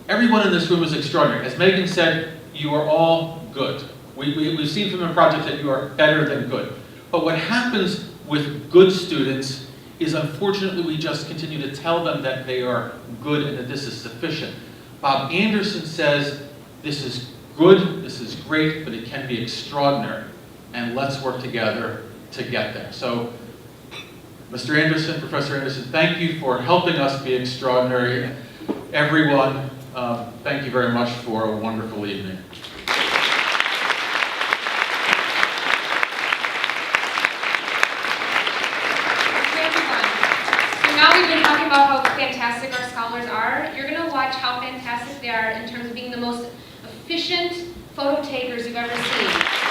Everyone in this room is extraordinary. As Megan said, you are all good. We've seen from the project that you are better than good. But what happens with good students is, unfortunately, we just continue to tell them that they are good and that this is sufficient. Bob Anderson says, this is good, this is great, but it can be extraordinary. And let's work together to get there. So, Mr. Anderson, Professor Anderson, thank you for helping us be extraordinary. Everyone, thank you very much for a wonderful evening. Now we've been talking about how fantastic our scholars are. You're going to watch how fantastic they are in terms of being the most efficient photo takers you've ever seen.